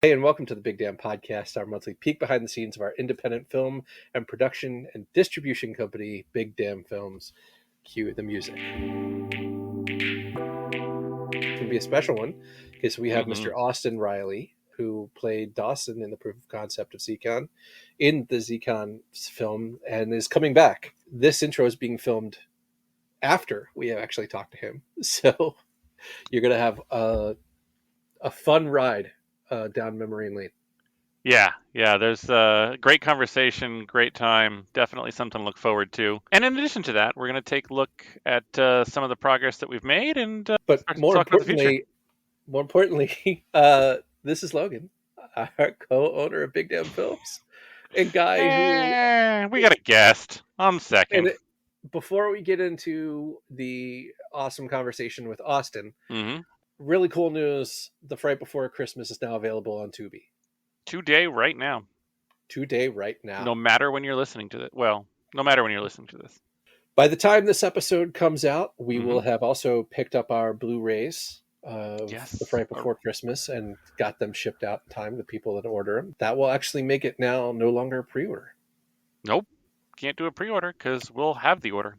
Hey, and welcome to the Big Damn Podcast, our monthly peek behind the scenes of our independent film and production and distribution company, Big Damn Films. Cue the music. It's going to be a special one because we have Mr. Austin Riley, who played Dawson in the proof of concept of Zcon in the Zcon film and is coming back. This intro is being filmed after we have actually talked to him. So you're going to have a fun ride down memory lane. Yeah. There's a great conversation, great time, definitely something to look forward to. And in addition to that, we're going to take a look at some of the progress that we've made and but more talk about the future. importantly, this is Logan, our co-owner of Big Damn Films, and guy we got a guest on second. Before we get into the awesome conversation with Austin, Mm-hmm. really cool news: The Fright Before Christmas is now available on Tubi. Today, right now. No matter when you're listening to it. Well, no matter when you're listening to this. By the time this episode comes out, we will have also picked up our Blu-rays of The Fright Before Christmas and got them shipped out in time to people that order them. That will actually make it now no longer a pre-order. Nope. Can't do a pre-order because we'll have the order.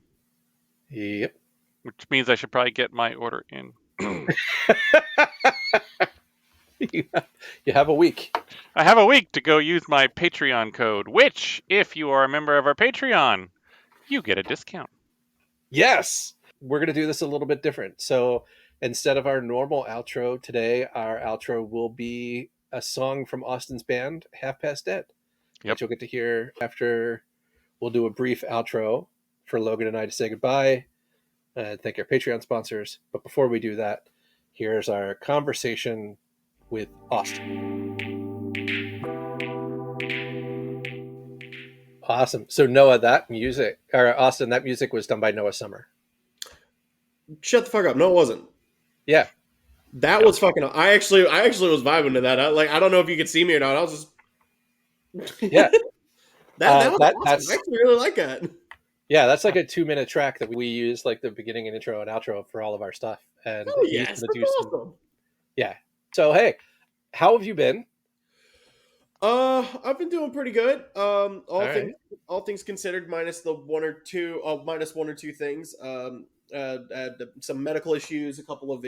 Yep. Which means I should probably get my order in. You have a week. I have a week to go use my Patreon code, which, if you are a member of our Patreon, you get a discount. Yes! We're going to do this a little bit different. So instead of our normal outro today, our outro will be a song from Austin's band, Half Past Dead. Yep. Which you'll get to hear after. We'll do a brief outro for Logan and I to say goodbye and thank our Patreon sponsors. But before we do that, here's our conversation with Austin. Awesome. So Noah, that music was done by Noah Summer. Shut the fuck up. No, it wasn't. Yeah. That was fucking. I actually was vibing to that. I don't know if you could see me or not. I was just. Yeah. that was awesome. I actually really like that. Yeah, that's like a 2-minute track that we use like the beginning and intro and outro for all of our stuff. And yes, that's awesome. Yeah. So hey, how have you been? I've been doing pretty good. All things considered, minus one or two things. Some medical issues, a couple of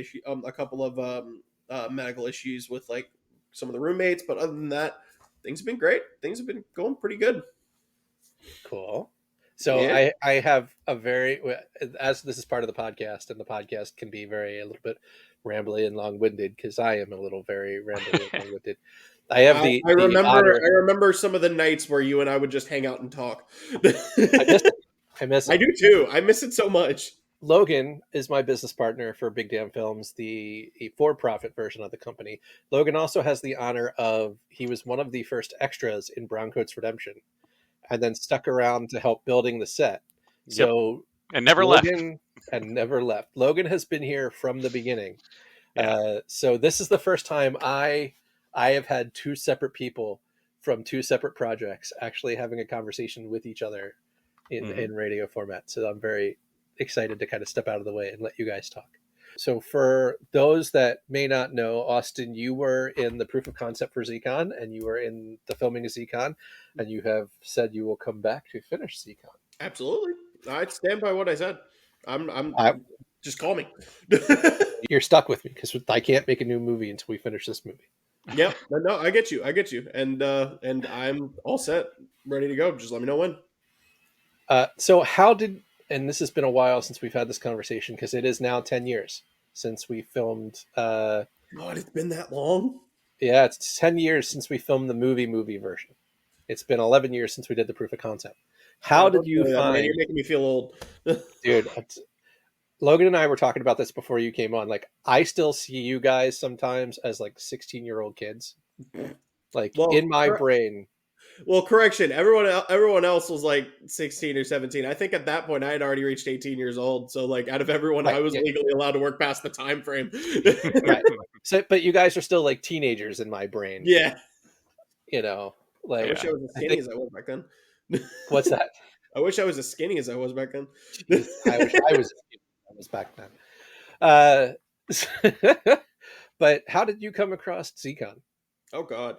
medical issues with like some of the roommates, but other than that, things have been great. Things have been going pretty good. Cool. So yeah. I have as this is part of the podcast, and the podcast can be a little bit rambly and long-winded because I am a little very rambly and long-winded. I remember some of the nights where you and I would just hang out and talk. I miss it. I do too. I miss it so much. Logan is my business partner for Big Damn Films, the for-profit version of the company. Logan also has the honor of he was one of the first extras in Browncoats Redemption, and then stuck around to help building the set. Yep. So and never left. Logan has been here from the beginning. Yeah. So this is the first time I have had two separate people from two separate projects actually having a conversation with each other in radio format. So I'm very excited to kind of step out of the way and let you guys talk. So for those that may not know, Austin, you were in the proof of concept for Zcon, and you were in the filming of Zcon, and you have said you will come back to finish Zcon. Absolutely. I stand by what I said. I'm just call me. You're stuck with me because I can't make a new movie until we finish this movie. Yep. No, I get you. And I'm all set, ready to go. Just let me know when. So and this has been a while since we've had this conversation because it is now 10 years since we filmed. God, it's been that long? Yeah, it's 10 years since we filmed the movie version. It's been 11 years since we did the proof of concept. How did you find... You're making me feel old. Dude, Logan and I were talking about this before you came on. Like, I still see you guys sometimes as like 16-year-old kids. Like, in my brain... Well, correction. Everyone else was like 16 or 17. I think at that point I had already reached 18 years old. So like out of everyone, right, I was legally allowed to work past the time frame. Right. So, but you guys are still like teenagers in my brain. Yeah. You know, like I wish I was as skinny as I was back then. What's that? I wish I was as skinny as I was back then. Jeez, I wish I was as skinny as I was back then. But how did you come across Zcon? Oh God.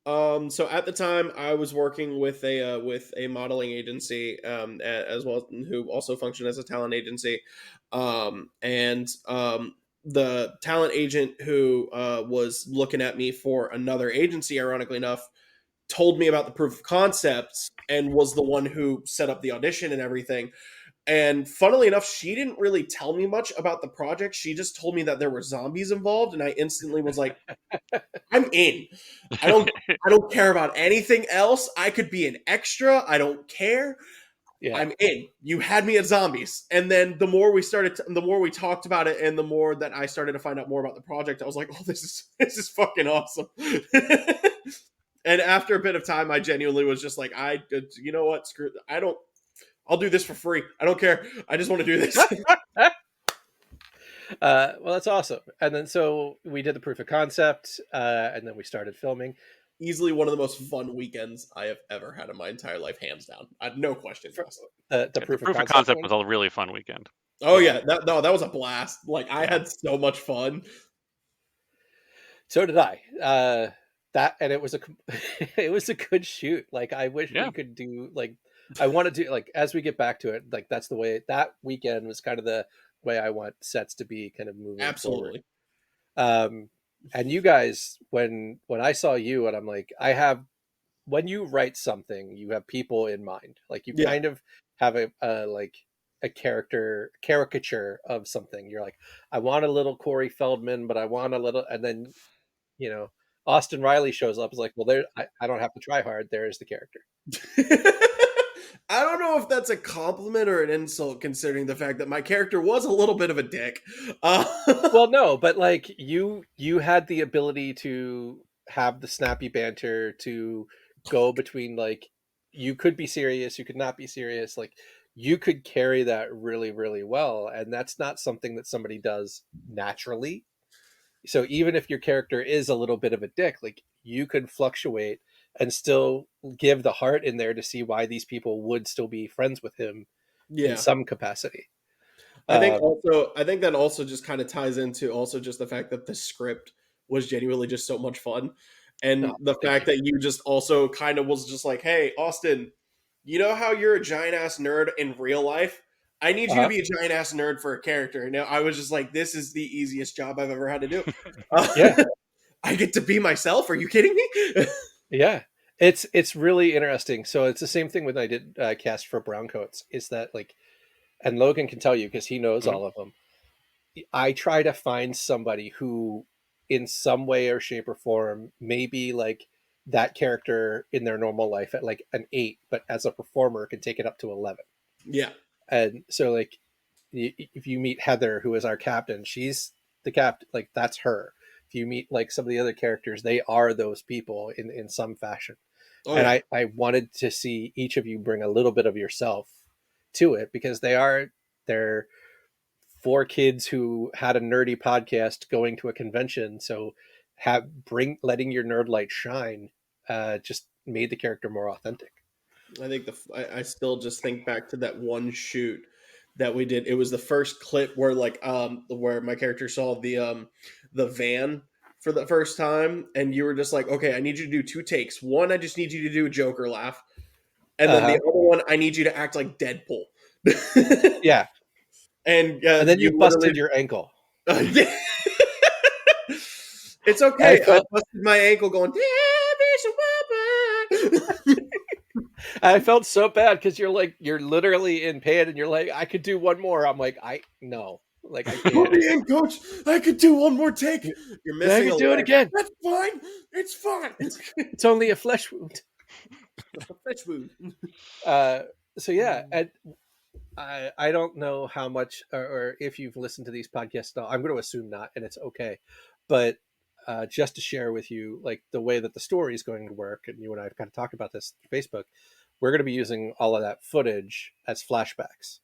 So at the time, I was working with a modeling agency, as well, who also functioned as a talent agency, and the talent agent who was looking at me for another agency, ironically enough, told me about the proof of concepts and was the one who set up the audition and everything. And funnily enough, she didn't really tell me much about the project. She just told me that there were zombies involved, and I instantly was like, I'm in. I don't I don't care about anything else. I could be an extra. I don't care. Yeah. I'm in. You had me at zombies. And then the more the more we talked about it, and the more that I started to find out more about the project, I was like, "Oh, this is fucking awesome." And after a bit of time, I genuinely was just like, you know what? Screw. I'll do this for free. I don't care. I just want to do this. Well, that's awesome. And then so we did the proof of concept, and then we started filming. Easily one of the most fun weekends I have ever had in my entire life, hands down. No questions asked. The proof Proof of of concept thing. was a really fun weekend. Oh yeah, that was a blast. Like I Yeah. had so much fun. So did I. That, and it was it was a good shoot. Like I wish Yeah. we could do, like, I want to do, like, as we get back to it, like that's the way that weekend was kind of the way I want sets to be kind of moving Absolutely. forward. And you guys, when I saw you, and I'm like, when you write something, you have people in mind. Like you Yeah. kind of have a like a caricature of something. You're like, I want a little Corey Feldman, but I want a little, and then, Austin Riley shows up. Is like, well, I don't have to try hard. There is the character. I don't know if that's a compliment or an insult, considering the fact that my character was a little bit of a dick. Well, no, but like you had the ability to have the snappy banter, to go between, like, you could be serious, you could not be serious, like you could carry that really, really well, and that's not something that somebody does naturally. So even if your character is a little bit of a dick, like you could fluctuate and still give the heart in there to see why these people would still be friends with him in Yeah. some capacity. I think that also just kind of ties into also just the fact that the script was genuinely just so much fun. And No, the thank fact you. that you just also kind of was just like, hey, Austin, you know how you're a giant ass nerd in real life? I need you to be a giant ass nerd for a character. Now I was just like, this is the easiest job I've ever had to do. Yeah. I get to be myself. Are you kidding me? Yeah, it's really interesting. So it's the same thing when I did cast for Browncoats. Is that, like, and Logan can tell you because he knows Mhm. all of them. I try to find somebody who, in some way or shape or form, maybe like that character in their normal life at like an 8, but as a performer can take it up to 11. Yeah. And so, like, if you meet Heather, who is our captain, she's the captain. Like, that's her. If you meet like some of the other characters, they are those people in some fashion. Oh, And yeah. I wanted to see each of you bring a little bit of yourself to it, because they're 4 kids who had a nerdy podcast going to a convention. So letting your nerd light shine just made the character more authentic. I think I still just think back to that one shoot that we did. It was the first clip where where my character saw the van for the first time, and you were just like, okay, I need you to do 2 takes. One, I just need you to do a Joker laugh, and then the other one, I need you to act like Deadpool. Yeah. And then you busted literally, your ankle. It's okay. I felt- busted my ankle going. I felt so bad because you're literally in pain, and you're like, I could do one more. I'm like, no, like I Put can't. me in, coach. I could do one more take. You're missing. I could a do it leg. again. That's fine. It's fine. It's only a flesh wound. Fetch wound. So yeah, and I don't know how much or if you've listened to these podcasts. No, I'm going to assume not, and it's okay. But just to share with you, like, the way that the story is going to work, and you and I have kind of talked about this on Facebook, we're going to be using all of that footage as flashbacks.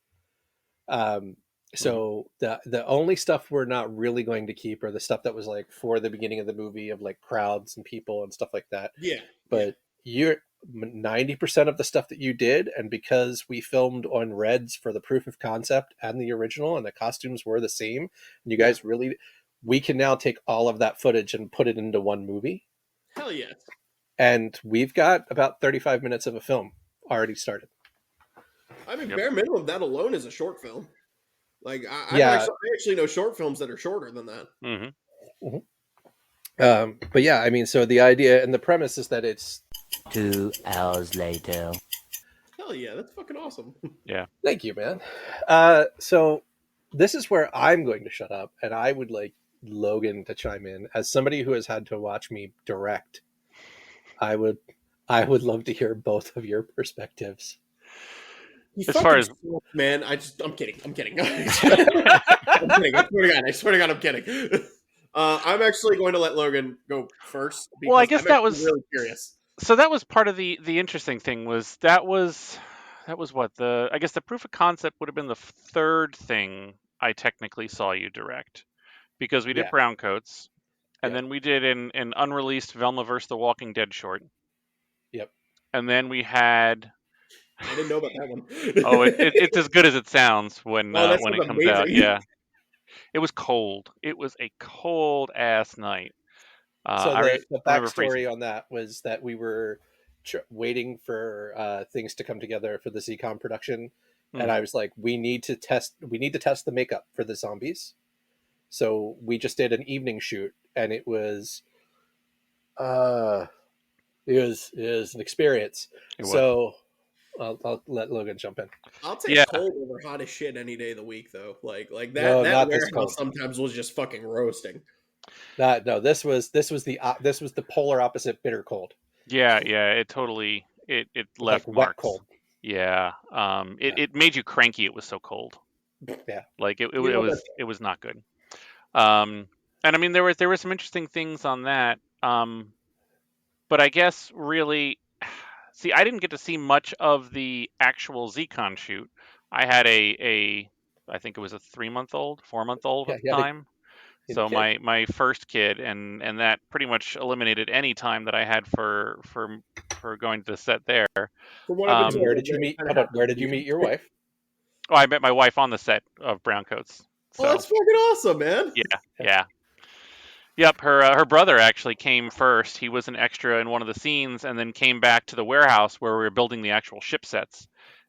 So the only stuff we're not really going to keep are the stuff that was like for the beginning of the movie, of like crowds and people and stuff like that. Yeah. But you're 90% of the stuff that you did, and because we filmed on Reds for the proof of concept and the original, and the costumes were the same, and you guys really, we can now take all of that footage and put it into one movie. Hell yes. And we've got about 35 minutes of a film already started. I mean, Yep. bare minimum, that alone is a short film. Like, I Yeah. actually know short films that are shorter than that. Mm-hmm. But yeah, I mean, so the idea and the premise is that it's 2 hours later. Hell yeah, that's fucking awesome. Thank you, man. So this is where I'm going to shut up, and I would like Logan to chime in. As somebody who has had to watch me direct, I would love to hear both of your perspectives. You As far as- suck, man, I'm kidding. I'm kidding. I'm kidding. I swear to God, I'm kidding. I'm actually going to let Logan go first. Well, I because guess I'm that was- really curious. So that was part of the interesting thing was that was what I guess the proof of concept would have been the third thing I technically saw you direct, because we did Yeah. Browncoats, and Yeah. then we did an unreleased Velma vs. The Walking Dead short. Yep. And then we had I didn't know about that one. it's as good as it sounds when that when it sounds comes out. amazing. Yeah, it was cold. It was a cold ass night. So the remember freezing. backstory on that was that we were waiting for things to come together for the ZCon production, and I was like, we need to test the makeup for the zombies. So we just did an evening shoot, and it was an experience. It was. So I'll let Logan jump in. I'll take Yeah. cold over hot as shit any day of the week, though. Like that. No, that not this cold. warehouse sometimes was just fucking roasting. No, this was the polar opposite, bitter cold. Yeah, it totally it left Like wet marks. cold. Yeah. It made you cranky. It was so cold. Yeah. Like it You know was not good. And I mean there were some interesting things on that. But I guess really, see, I didn't get to see much of the actual ZCon shoot. I had I think it was a 3-month-old, 4-month-old at the time. So my first kid, and that pretty much eliminated any time that I had for going to the set there. From what I've been told, Where did you meet? Where did you meet your wife? Oh, I met my wife on the set of Browncoats. So, Oh, that's fucking awesome, man. yeah. Yep, her brother actually came first. He was an extra in one of the scenes, and then came back to the warehouse where we were building the actual ship sets.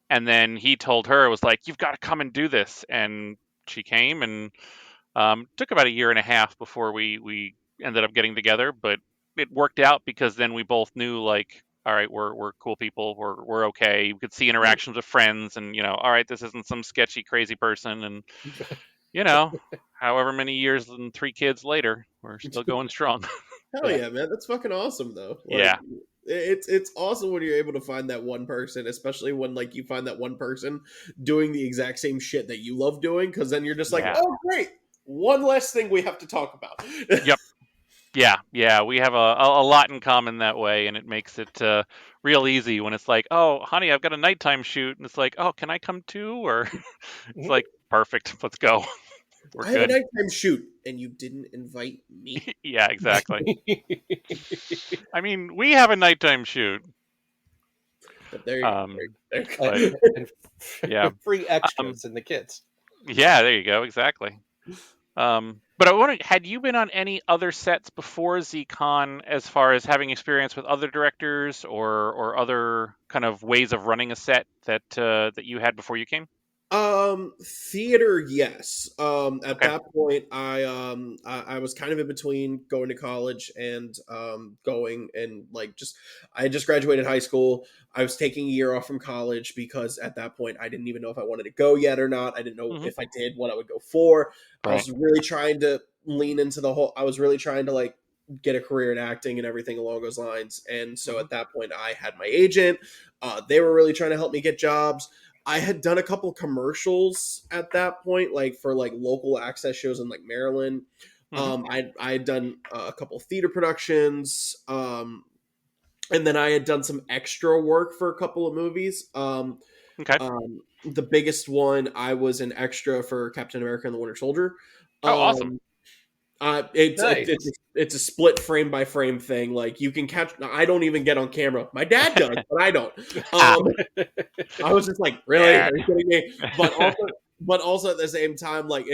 And then he told her, it was like, you've got to come and do this. And she came, and took about a year and a half before we ended up getting together. But it worked out because then we both knew, like, all right, we're cool people. We're okay. You could see interactions with friends, and all right, this isn't some sketchy, crazy person. And however many years and 3 kids later, we're still going strong. Hell yeah, man. That's fucking awesome, though. Like, Yeah. It's awesome when you're able to find that one person, especially when like you find that one person doing the exact same shit that you love doing, because then you're just like, Yeah. oh great, one less thing we have to talk about. Yep. Yeah, we have a lot in common that way, and it makes it real easy when it's like, oh, honey, I've got a nighttime shoot, and it's like, oh, can I come too? Or it's like, perfect, let's go. We're I have a good. nighttime shoot, and you didn't invite me. Yeah, exactly. I mean, we have a nighttime shoot. But there you go. There you go. But- And Yeah. free extras and the kids. Yeah, there you go, exactly. But I wonder, had you been on any other sets before ZCon, as far as having experience with other directors or other kind of ways of running a set that you had before you came? Theater, yes. At Okay. that point, I was kind of in between going to college and going and like I had just graduated high school. I was taking a year off from college because at that point I didn't even know if I wanted to go yet or not. I didn't know Mhm. if I did what I would go for. I Right. was really trying to lean into I was really trying to like get a career in acting and everything along those lines. And so at that point I had my agent. They were really trying to help me get jobs. I had done a couple commercials at that point, like for like local access shows in like Maryland. Mhm. I had done a couple theater productions, and then I had done some extra work for a couple of movies. Okay. The biggest one, I was an extra for Captain America and the Winter Soldier. Oh, awesome. It's a split frame by frame thing. Like you can catch. I don't even get on camera. My dad does, but I don't. I was just like, really? Dad. Are you kidding me? But also at the same time, like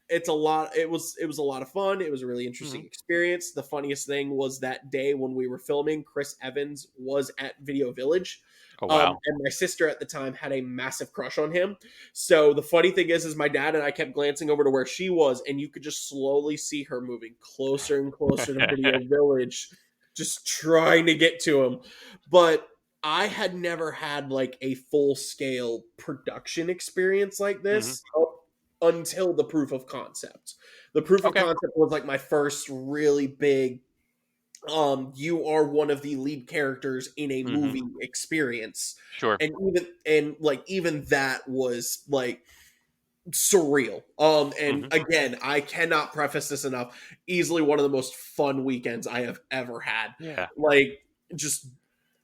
it's a lot. It was a lot of fun. It was a really interesting Mhm. experience. The funniest thing was that day when we were filming, Chris Evans was at Video Village. Oh wow. And my sister at the time had a massive crush on him. So the funny thing is my dad and I kept glancing over to where she was, and you could just slowly see her moving closer and closer to Video Village, just trying to get to him. But I had never had like a full scale production experience like this up until the proof of concept. The proof of Okay. concept was like my first really big you are one of the lead characters in a movie experience. Sure. And even that was like surreal. And again, I cannot preface this enough. Easily one of the most fun weekends I have ever had. Yeah. Like just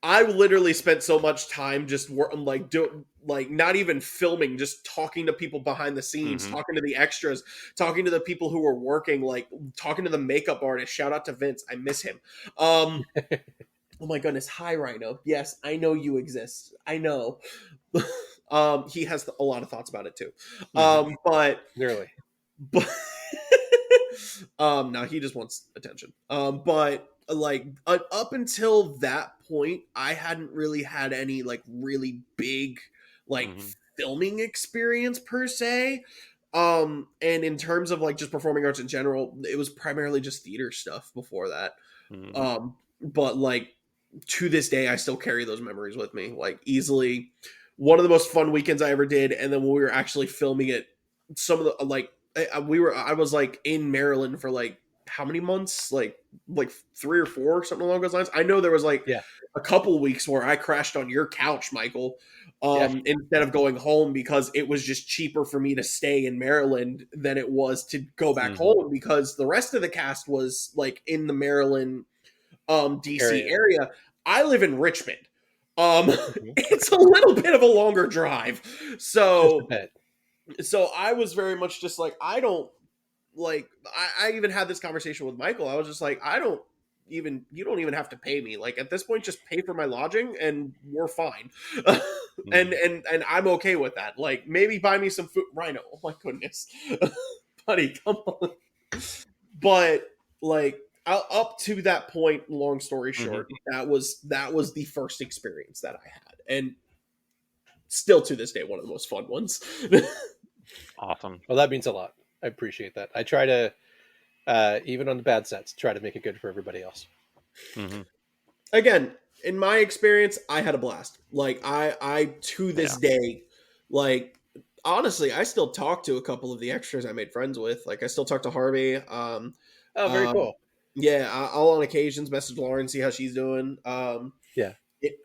I literally spent so much time just not even filming, just talking to people behind the scenes, talking to the extras, talking to the people who were working, like talking to the makeup artist. Shout out to Vince, I miss him. Oh my goodness, hi Rhino. Yes, I know you exist. I know. He has a lot of thoughts about it too. But Clearly. no, he just wants attention. But like up until that point, I hadn't really had any like really big like filming experience per se. And in terms of like just performing arts in general, it was primarily just theater stuff before that. But like to this day, I still carry those memories with me. Like easily one of the most fun weekends I ever did. And then when we were actually filming it, some of the like I was like in Maryland for like how many months? Like 3 or 4, something along those lines. I know there was like a couple weeks where I crashed on your couch, Michael, instead of going home because it was just cheaper for me to stay in Maryland than it was to go back home because the rest of the cast was like in the Maryland, DC area. I live in Richmond. It's a little bit of a longer drive. So I was very much just like, I don't like, I even had this conversation with Michael. I was just like, you don't even have to pay me. Like at this point, just pay for my lodging and we're fine. And I'm okay with that. Like maybe buy me some food. Rhino. Oh my goodness. Buddy, come on. But like up to that point, long story short, that was the first experience that I had. And still to this day, one of the most fun ones. Awesome. Well, that means a lot. I appreciate that. I try to, even on the bad sets, try to make it good for everybody else. Again, in my experience, I had a blast. Like I to this day, like honestly, I still talk to a couple of the extras I made friends with. Like I still talk to Harvey. Very cool. Yeah, I'll on occasions message Lauren, see how she's doing.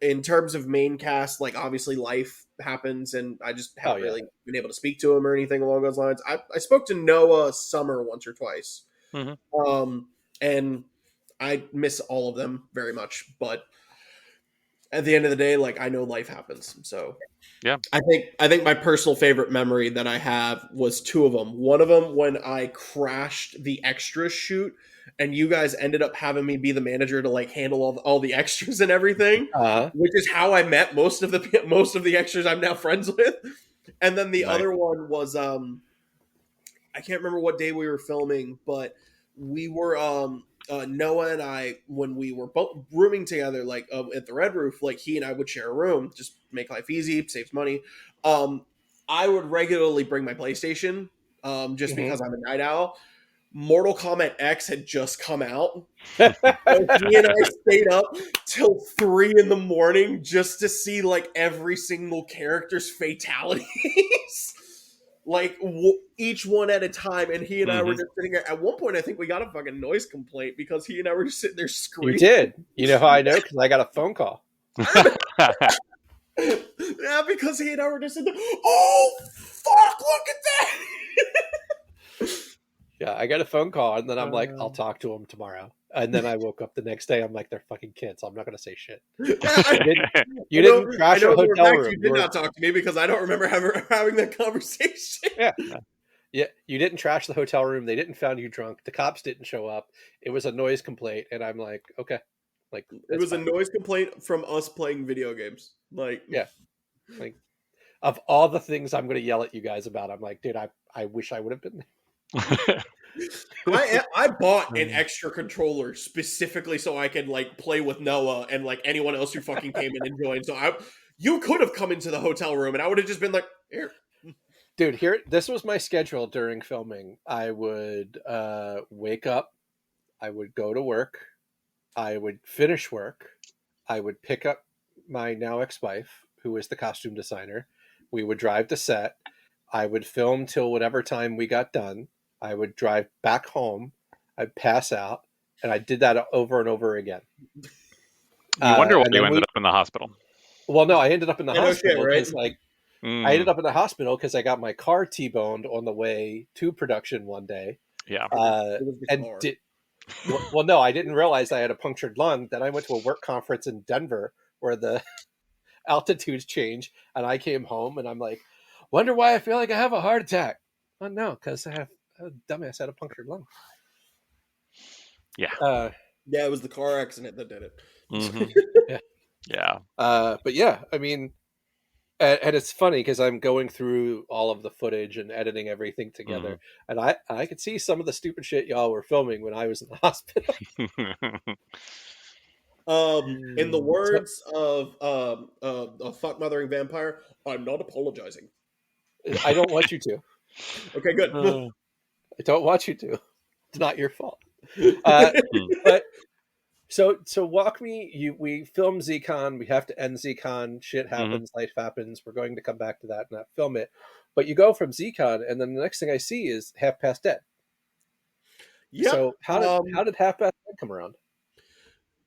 In terms of main cast, like obviously life happens, and I just haven't really been able to speak to him or anything along those lines. I spoke to Noah Summer once or twice, and I miss all of them very much. But at the end of the day, like I know life happens. So I think my personal favorite memory that I have was 2 of them. One of them when I crashed the extra shoot, and you guys ended up having me be the manager to like handle all the extras and everything, which is how I met most of the extras I'm now friends with. And then the other one was I can't remember what day we were filming, but we were Noah and I, when we were both rooming together, like at the Red Roof, like he and I would share a room, just make life easy, saves money. I would regularly bring my PlayStation, just because I'm a night owl. Mortal Kombat X had just come out. So he and I stayed up till 3 a.m. just to see like every single character's fatalities. Like each one at a time, and he and I were just sitting there. At one point, I think we got a fucking noise complaint because he and I were just sitting there screaming. You did. You know how I know? Because I got a phone call. Yeah, because he and I were just sitting there. Oh fuck! Look at that. Yeah, I got a phone call, and then I'm like, I'll talk to him tomorrow. And then I woke up the next day. I'm like, they're fucking kids. I'm not going to say shit. You didn't crash a hotel room. You did not talk to me because I don't remember having that conversation. Yeah. You didn't trash the hotel room. They didn't find you drunk. The cops didn't show up. It was a noise complaint, and I'm like, okay. Like it was fine. A noise complaint from us playing video games. Like of all the things I'm going to yell at you guys about, I'm like, dude, I wish I would have been there. I bought an extra controller specifically so I could like play with Noah and like anyone else who fucking came in and joined. So you could have come into the hotel room and I would have just been like, here. Dude, this was my schedule during filming. I would wake up, I would go to work, I would finish work, I would pick up my now ex-wife, who is the costume designer. We would drive to set. I would film till whatever time we got done. I would drive back home. I'd pass out, and I did that over and over again. You wonder why you ended up in the hospital. Well, no, I ended up in the hospital because I ended up in the hospital because I got my car T-boned on the way to production one day. Yeah. Well, no, I didn't realize I had a punctured lung. Then I went to a work conference in Denver where the altitudes change, and I came home and I'm like, wonder why I feel like I have a heart attack. Oh no, because I have a dumbass had a punctured lung. Yeah. Yeah, it was the car accident that did it. Mm-hmm. Yeah. But yeah, I mean, and it's funny because I'm going through all of the footage and editing everything together, and I could see some of the stupid shit y'all were filming when I was in the hospital. In the words of a fuck mothering vampire, I'm not apologizing. I don't want you to. Okay, good. I don't want you to. It's not your fault. But so walk me. We film ZCon. We have to end ZCon. Shit happens. Life happens. We're going to come back to that and not film it. But you go from ZCon, and then the next thing I see is Half Past Dead. Yeah. So how did Half Past Dead come around?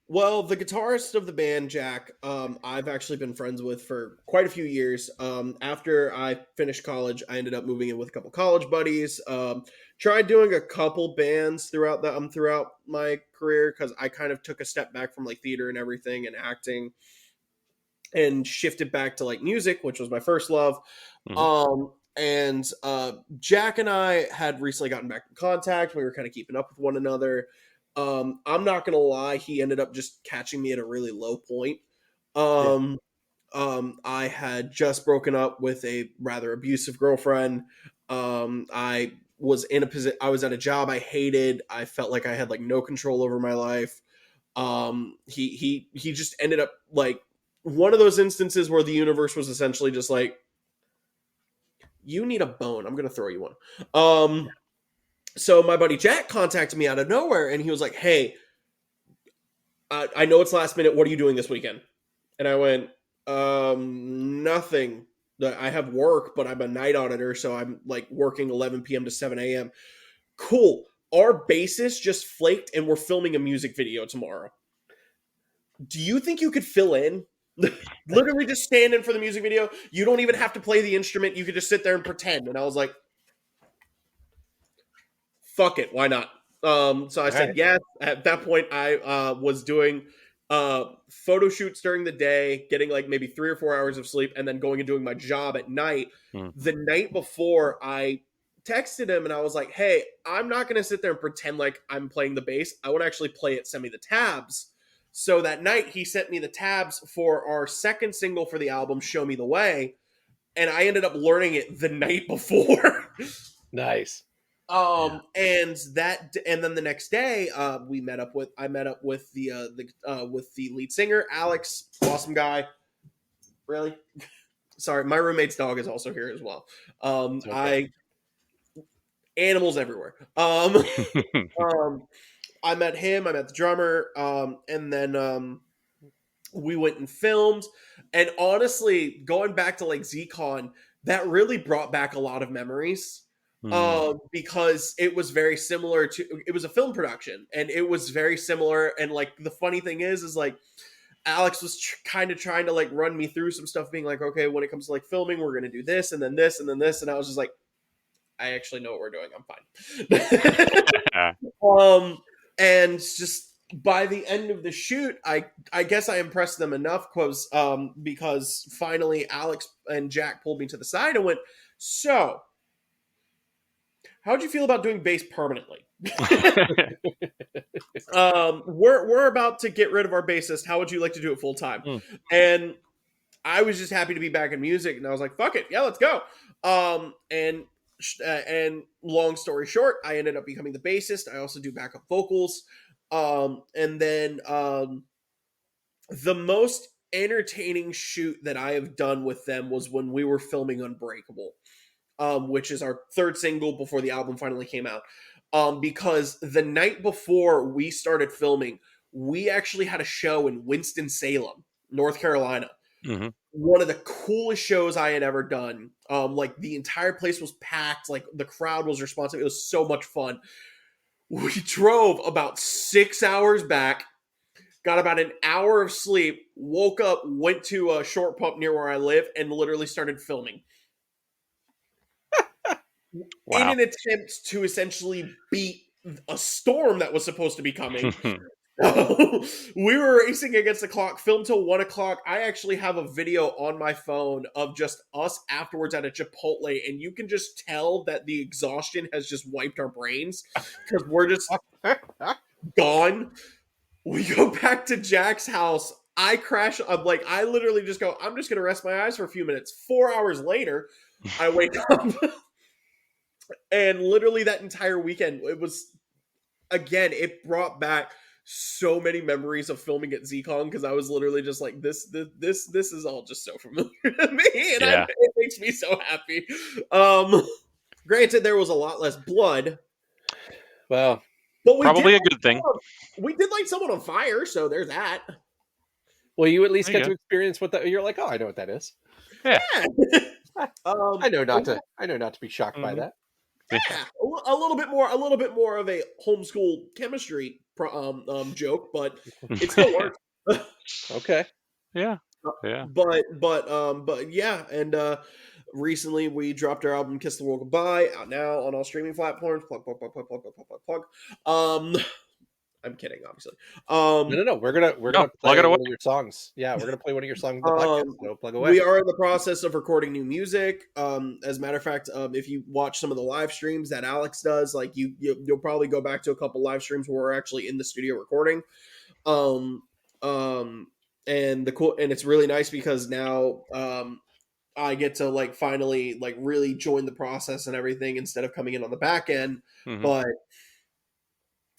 Well, the guitarist of the band, Jack, I've actually been friends with for quite a few years. After I finished college, I ended up moving in with a couple college buddies. Tried doing a couple bands throughout my career because I kind of took a step back from like theater and everything and acting, and shifted back to like music, which was my first love. And Jack and I had recently gotten back in contact. We were kind of keeping up with one another. I'm not gonna lie, he ended up just catching me at a really low point. I had just broken up with a rather abusive girlfriend. I was I was at a job I hated. I felt like I had like no control over my life. He just ended up like one of those instances where the universe was essentially just like, you need a bone, I'm gonna throw you one. So my buddy Jack contacted me out of nowhere, and he was like, hey, I know it's last minute. What are you doing this weekend? And I went, nothing. I have work, but I'm a night auditor, so I'm like working 11 p.m. to 7 a.m. Cool. Our bassist just flaked, and we're filming a music video tomorrow. Do you think you could fill in? Literally just stand in for the music video. You don't even have to play the instrument. You could just sit there and pretend. And I was like, fuck it, why not? So I said yes. At that point, I was doing photo shoots during the day, getting like maybe 3 or 4 hours of sleep, and then going and doing my job at night. The night before, I texted him and I was like, hey, I'm not going to sit there and pretend like I'm playing the bass. I would actually play it, send me the tabs. So that night, he sent me the tabs for our second single for the album, Show Me the Way, and I ended up learning it the night before. Nice. And then the next day, I met up with the lead singer, Alex, awesome guy. Really? Sorry, my roommate's dog is also here as well. Animals everywhere. I met him, I met the drummer, and then we went and filmed. And honestly, going back to like ZCon, that really brought back a lot of memories. Because it was very similar to, it was a film production, and it was very similar. And like the funny thing is like Alex was kind of trying to like run me through some stuff, being like, okay, when it comes to like filming, we're gonna do this and then this and then this, and I was just like, I actually know what we're doing, I'm fine. And just by the end of the shoot, I guess I impressed them enough because finally Alex and Jack pulled me to the side and went, so how'd you feel about doing bass permanently? We're about to get rid of our bassist. How would you like to do it full time? And I was just happy to be back in music, and I was like, fuck it, yeah, let's go. And and long story short, I ended up becoming the bassist. I also do backup vocals. And then the most entertaining shoot that I have done with them was when we were filming Unbreakable, which is our third single before the album finally came out. Because the night before we started filming, we actually had a show in Winston-Salem, North Carolina. Mm-hmm. One of the coolest shows I had ever done. Like the entire place was packed. Like the crowd was responsive. It was so much fun. We drove about 6 hours back, got about an hour of sleep, woke up, went to a short pump near where I live, and literally started filming. Wow. In an attempt to essentially beat a storm that was supposed to be coming. We were racing against the clock, filmed till 1 o'clock. I actually have a video on my phone of just us afterwards at a Chipotle, and you can just tell that the exhaustion has just wiped our brains because we're just gone. We go back to Jack's house. I crash. I literally just go, I'm just going to rest my eyes for a few minutes. 4 hours later, I wake up. And literally that entire weekend, it was, again, it brought back so many memories of filming at ZCon because I was literally just like, this is all just so familiar to me, and it makes me so happy. Granted, there was a lot less blood. Well, but we probably a good thing. We did light someone on fire, so there's that. Well, you at least get to experience what that. You're like, oh, I know what that is. Yeah. I know not to be shocked by that. Yeah, a little bit more of a homeschool chemistry joke, but it still works. Okay. Yeah. But yeah, and recently we dropped our album "Kiss the World Goodbye" out now on all streaming platforms. Plug. I'm kidding, obviously. No. We're gonna play one of your songs. Yeah, we're gonna play one of your songs in the podcast. So plug away. We are in the process of recording new music. As a matter of fact, if you watch some of the live streams that Alex does, like you'll probably go back to a couple live streams where we're actually in the studio recording. And it's really nice because now I get to finally really join the process and everything instead of coming in on the back end. Mm-hmm. But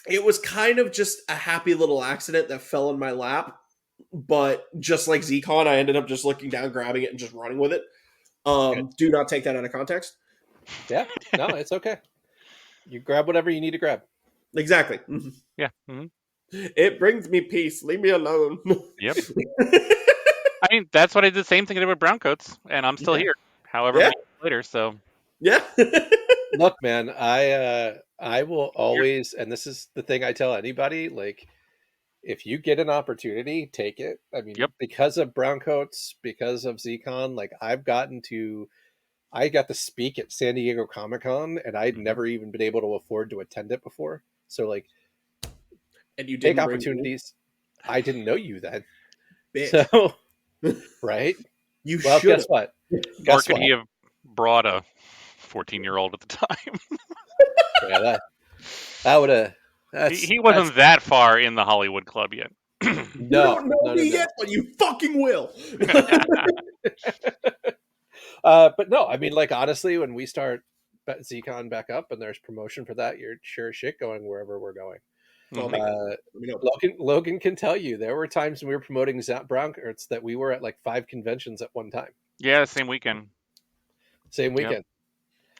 it was kind of just a happy little accident that fell in my lap. But just like ZCon, I ended up just looking down, grabbing it, and just running with it. Do not take that out of context. Yeah, no, it's okay. You grab whatever you need to grab. Exactly. Mm-hmm. Yeah. Mm-hmm. It brings me peace. Leave me alone. Yep. I mean, that's what I did. The same thing I did with Browncoats, and I'm still here. However, many years later. So. Yeah. Look, man, I will always, and this is the thing I tell anybody, if you get an opportunity, take it. I mean, because of Browncoats, because of ZCon, I got to speak at San Diego Comic-Con, and I'd never even been able to afford to attend it before. So, and you take opportunities. I didn't know you then. Bitch. So, right? You well, should. Guess what? Or could he have brought a 14-year-old at the time? Yeah, that would have. He wasn't that far in the Hollywood Club yet. No, you don't know me yet, but you fucking will. But no, I mean, honestly, when we start ZCon back up and there's promotion for that, you're sure as shit going wherever we're going. Logan can tell you there were times when we were promoting Browncoats that we were at 5 conventions at one time. Yeah, same weekend. Yep.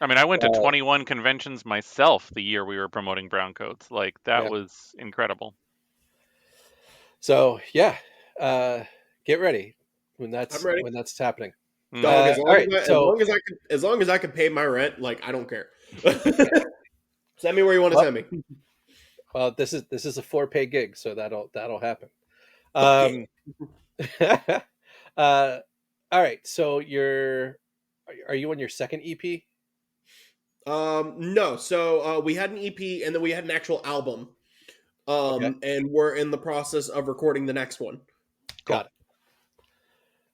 I mean, I went to 21 conventions myself the year we were promoting Browncoats. That was incredible. So yeah, get ready when that's happening. Dog, as long as I can pay my rent, I don't care. Send me where you want to send me. Well, this is a 4-pay gig, so that'll happen. All right, so are you on your second EP? No. So we had an EP and then we had an actual album. And we're in the process of recording the next one. Got it.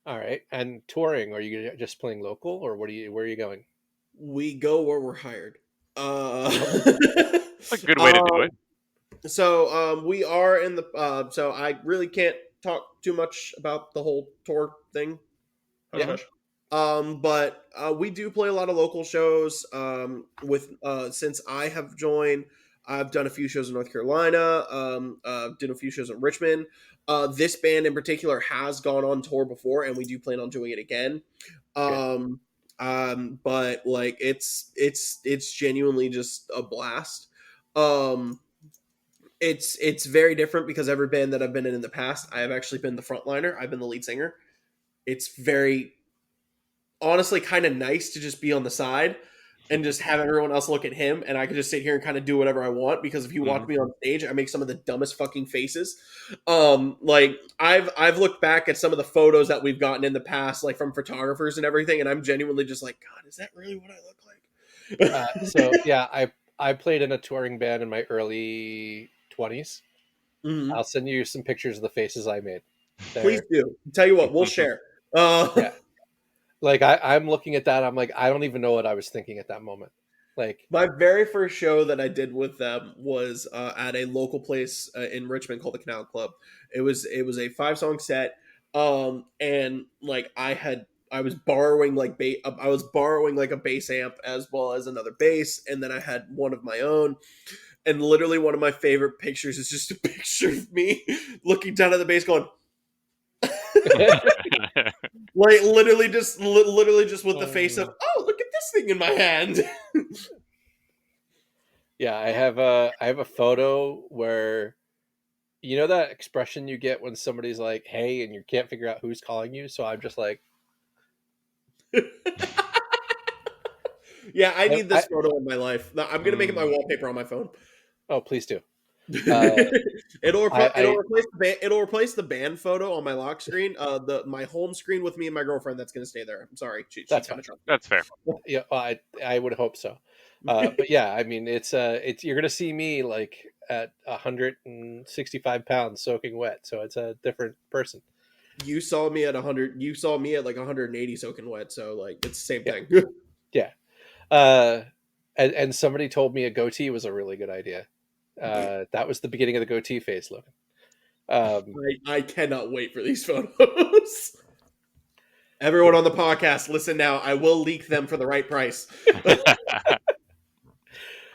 All right. And touring, are you just playing local or where are you going? We go where we're hired. That's a good way to do it. So we are in the so I really can't talk too much about the whole tour thing. Yeah. But we do play a lot of local shows. With since I have joined, I've done a few shows in North Carolina. Did a few shows in Richmond. This band in particular has gone on tour before, and we do plan on doing it again. But like it's genuinely just a blast. It's very different because every band that I've been in the past, I have actually been the frontliner. I've been the lead singer. It's very honestly kind of nice to just be on the side and just have everyone else look at him, and I can just sit here and kind of do whatever I want, because if you watch me on stage, I make some of the dumbest fucking faces. Like I've looked back at some of the photos that we've gotten in the past, like from photographers and everything, and I'm genuinely just like, God, is that really what I look like? So yeah, I played in a touring band in my early 20s. Mhm. I'll send you some pictures of the faces I made. Please do. Tell you what, we'll share. Yeah. Like I'm looking at that, I'm like, I don't even know what I was thinking at that moment. Like my very first show that I did with them was at a local place in Richmond called the Canal Club. It was a 5-song set, and like I was borrowing like I was borrowing like a bass amp as well as another bass, and then I had one of my own. And literally, one of my favorite pictures is just a picture of me looking down at the bass, going. Like literally just with the face of, oh, look at this thing in my hand. Yeah, I have a photo where, you know that expression you get when somebody's like, "Hey," and you can't figure out who's calling you. So I'm just like, Yeah, I need this photo in my life. I'm gonna make it my wallpaper on my phone. Oh, please do. It'll replace the band photo on my lock screen. My home screen with me and my girlfriend, that's gonna stay there. I'm sorry, That's fair. Yeah, well, I would hope so. But yeah, I mean, it's you're gonna see me like at 165 pounds soaking wet, so it's a different person. You saw me at 100. You saw me at like 180 soaking wet. So like it's the same thing. Yeah. And somebody told me a goatee was a really good idea. That was the beginning of the goatee phase, Logan. I cannot wait for these photos. Everyone on the podcast, listen now. I will leak them for the right price.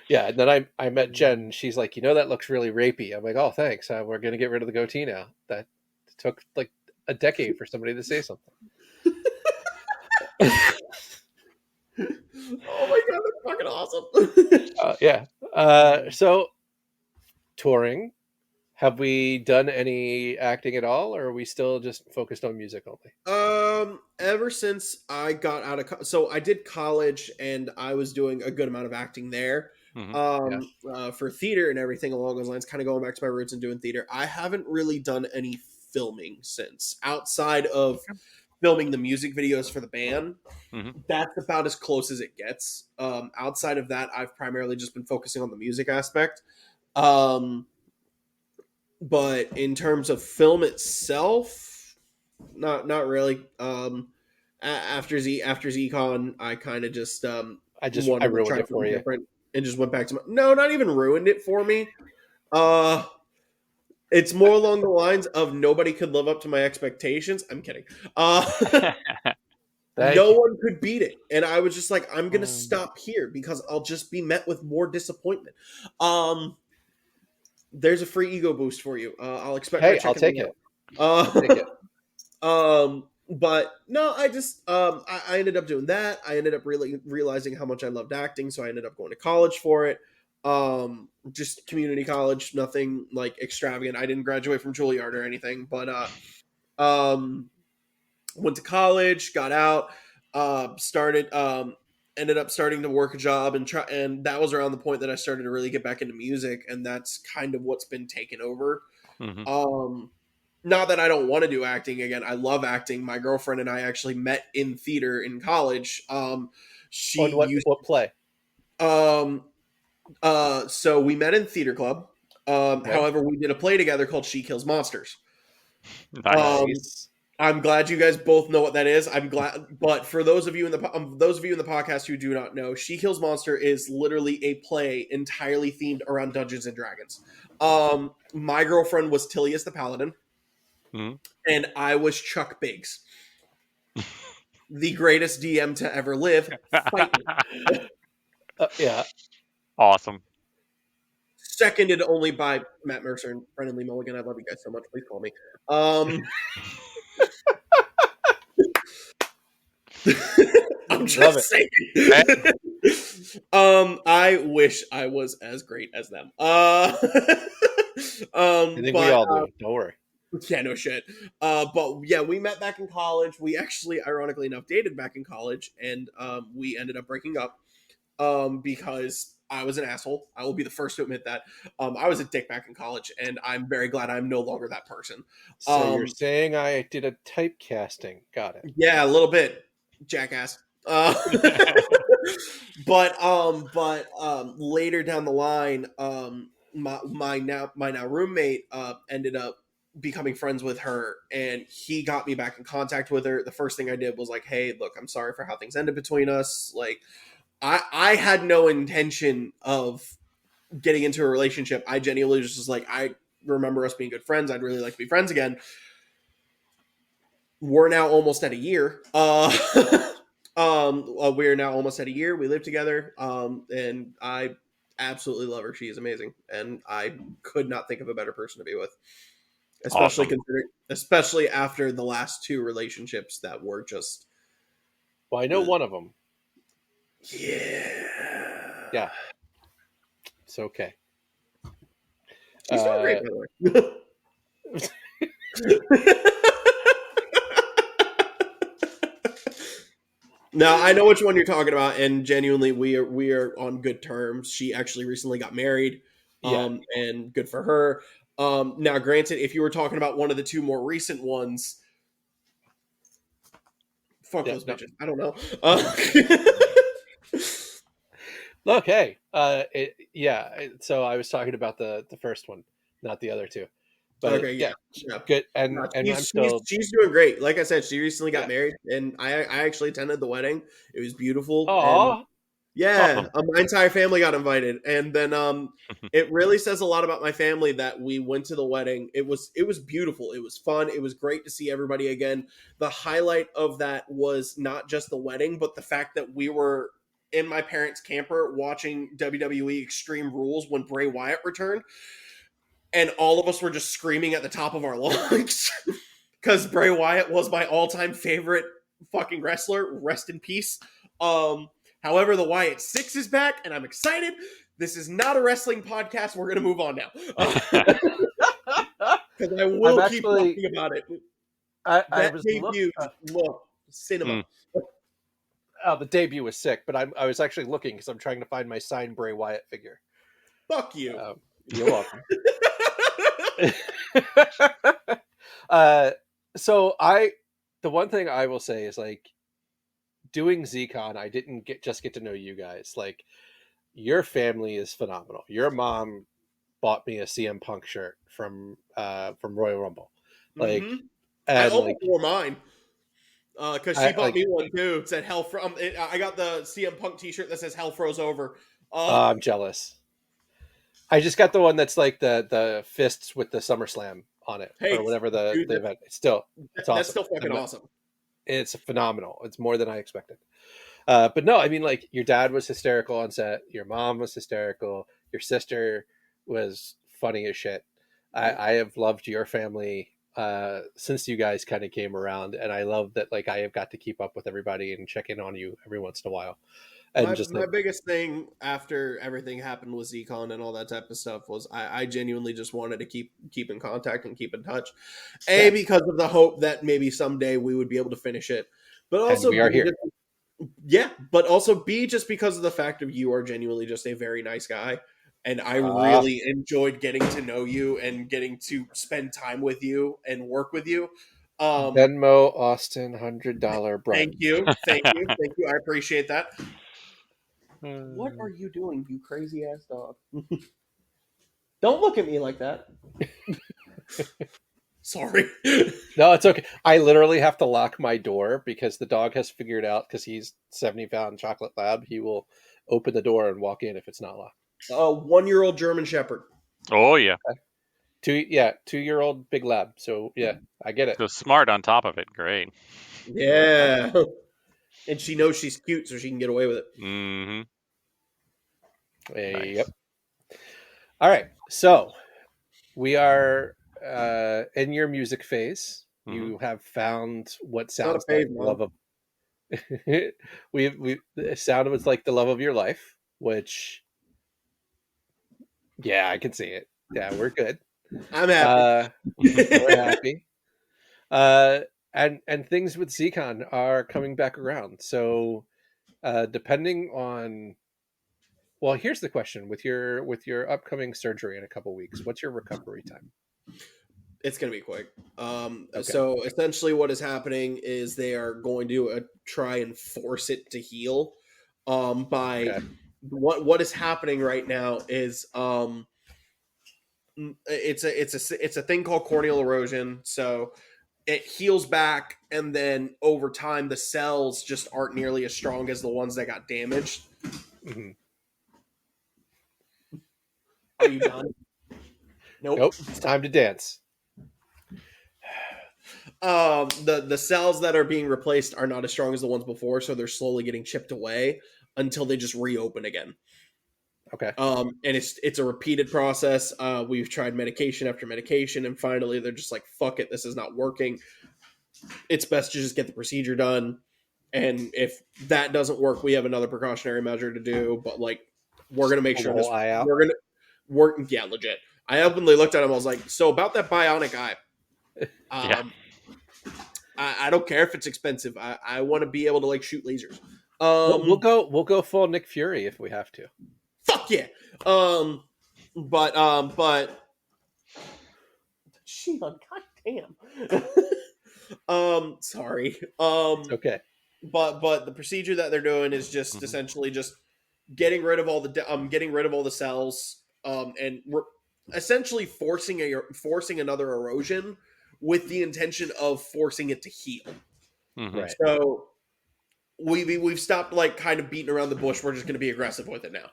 Yeah, and then I met Jen. And she's like, that looks really rapey. I'm like, oh, thanks. We're gonna get rid of the goatee now. That took like a decade for somebody to say something. Oh my god, that's fucking awesome. Yeah. So touring, have we done any acting at all, or are we still just focused on music only? Ever since I got out of so I did college, and I was doing a good amount of acting there. For theater and everything along those lines, kind of going back to my roots and doing theater. I haven't really done any filming since, outside of filming the music videos for the band. That's about as close as it gets. Outside of that, I've primarily just been focusing on the music aspect. But in terms of film itself, not really. After ZCon, I kind of just I ruined it for you, and just went back to not even ruined it for me. It's more along the lines of nobody could live up to my expectations. I'm kidding. No one could beat it. And I was just like, I'm going to stop here because I'll just be met with more disappointment. There's a free ego boost for you. I'll expect. Hey, I'll take it. But no, I just I ended up doing that. I ended up really realizing how much I loved acting, so I ended up going to college for it. Just community college, nothing like extravagant. I didn't graduate from Juilliard or anything, but went to college, got out, ended up starting to work a job and that was around the point that I started to really get back into music, and that's kind of what's been taken over. Not that I don't want to do acting again. I love acting. My girlfriend and I actually met in theater in college. What play? So we met in theater club. However, we did a play together called She Kills Monsters. Nice. I'm glad you guys both know what that is. I'm glad, but for those of you in the podcast who do not know, She Kills Monster is literally a play entirely themed around Dungeons and Dragons. My girlfriend was Tilius the Paladin, and I was Chuck Biggs. the greatest DM to ever live. Fight me. Yeah. Awesome. Seconded only by Matt Mercer and Brendan Lee Mulligan. I love you guys so much. Please call me. I'm Love just it. saying. I wish I was as great as them. I think we all do. Don't worry. Yeah, no shit. But yeah, we met back in college. We actually, ironically enough, dated back in college, and we ended up breaking up because I was an asshole. I will be the first to admit that. I was a dick back in college, and I'm very glad I'm no longer that person. So you're saying I did a typecasting? Got it. Yeah, a little bit, jackass. But later down the line, my now roommate ended up becoming friends with her, and he got me back in contact with her. The first thing I did was like, hey, look, I'm sorry for how things ended between us. Like, I had no intention of getting into a relationship. I genuinely just was like, I remember us being good friends. I'd really like to be friends again. We're now almost at a year. We're now almost at a year. We live together. And I absolutely love her. She is amazing. And I could not think of a better person to be with. Especially after the last two relationships that were just. Well, I know one of them. Yeah. It's okay. She's doing great, by the way. Now I know which one you're talking about, and genuinely, we are on good terms. She actually recently got married, and good for her. Now, granted, if you were talking about one of the two more recent ones, fuck those bitches. I don't know. Okay. So I was talking about the first one, not the other two. But okay, yeah. Good. And she's doing great. Like I said, she recently got married, and I actually attended the wedding. It was beautiful. Aww. Yeah, my entire family got invited, and then it really says a lot about my family that we went to the wedding. It was beautiful. It was fun. It was great to see everybody again. The highlight of that was not just the wedding, but the fact that we were in my parents' camper watching WWE Extreme Rules when Bray Wyatt returned, and all of us were just screaming at the top of our lungs because Bray Wyatt was my all-time favorite fucking wrestler. Rest in peace. However, the Wyatt 6 is back, and I'm excited. This is not a wrestling podcast. We're going to move on now. Because I will keep talking about it. Cinema. Oh, the debut was sick, but I was actually looking because I'm trying to find my signed Bray Wyatt figure. Fuck you. You're welcome. So the one thing I will say is, like, doing ZCon, I didn't get to know you guys. Like, your family is phenomenal. Your mom bought me a CM Punk shirt from Royal Rumble. Like, and I almost wore mine because she bought me one too. It said "Hell from." I got the CM Punk T-shirt that says "Hell froze over." I'm jealous. I just got the one that's like the fists with the SummerSlam on it, or whatever the event. It's awesome. That's still fucking awesome. It's phenomenal. It's more than I expected. But no, I mean, like, your dad was hysterical on set. Your mom was hysterical. Your sister was funny as shit. I have loved your family since you guys kind of came around, and I love that, like, I have got to keep up with everybody and check in on you every once in a while. And my biggest thing after everything happened with ZCon and all that type of stuff was I genuinely just wanted to keep in contact and keep in touch. Because of the hope that maybe someday we would be able to finish it. But also, we are here. But also B, just because of the fact of you are genuinely just a very nice guy. And I really enjoyed getting to know you and getting to spend time with you and work with you. Venmo Austin $100 Brian. Thank you. I appreciate that. What are you doing, you crazy ass dog? Don't look at me like that. Sorry. No, it's okay. I literally have to lock my door because the dog has figured out, because he's 70-pound chocolate lab, he will open the door and walk in if it's not locked. 1-year-old German Shepherd. Oh, yeah. 2-year-old big lab. So, yeah, I get it. So smart on top of it. Great. Yeah. and she knows she's cute, so she can get away with it. Mm-hmm. Nice. Yep. All right. So we are in your music phase. You have found what sounds phase, like Mom. love of. we it sounded like the love of your life, which, yeah, I can see it. Yeah, we're good. I'm happy. We're happy. And things with Zcon are coming back around. So, depending on, well, here's the question: with your upcoming surgery in a couple weeks, what's your recovery time? It's going to be quick. Okay. So essentially what is happening is they are going to try and force it to heal by Okay. what is happening right now is it's a thing called corneal erosion. So it heals back, and then over time the cells just aren't nearly as strong as the ones that got damaged. Mm-hmm. Are you done? Nope. It's time to dance. The cells that are being replaced are not as strong as the ones before, so they're slowly getting chipped away until they just reopen again. Okay. And it's a repeated process. We've tried medication after medication, and finally they're just like, fuck it, this is not working. It's best to just get the procedure done. And if that doesn't work, we have another precautionary measure to do. But like, we're gonna make sure this, eye out. we're gonna work. Yeah, legit. I openly looked at him. I was like, so about that bionic eye. Yeah. I don't care if it's expensive. I want to be able to like shoot lasers. We'll go full Nick Fury if we have to. Fuck yeah. But Shion, goddamn. Sorry. It's okay. But the procedure that they're doing is just essentially just getting rid of all the cells, and essentially forcing another erosion with the intention of forcing it to heal. Mm-hmm. Right. So we've stopped like kind of beating around the bush. We're just going to be aggressive with it now.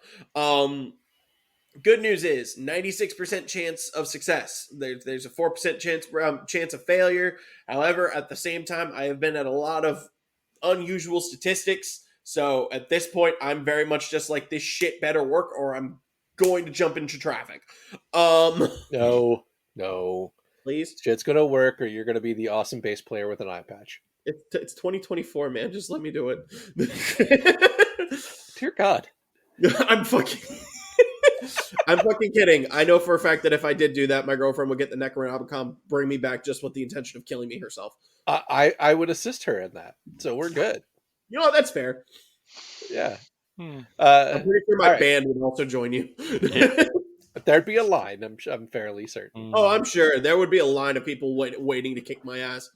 Good news is 96% chance of success. There's a 4% chance of failure. However, at the same time, I have been at a lot of unusual statistics. So at this point, I'm very much just like, this shit better work or I'm going to jump into traffic. No. Please. Shit's gonna work, or you're gonna be the awesome bass player with an eye patch. It's 2024, man. Just let me do it. Dear God. I'm fucking kidding. I know for a fact that if I did do that, my girlfriend would get the Necronomicon, bring me back just with the intention of killing me herself. I would assist her in that, so we're good. You know, that's fair. Yeah. I'm pretty sure my band would also join you. Yeah. There'd be a line. I'm fairly certain. Oh, I'm sure there would be a line of people waiting to kick my ass.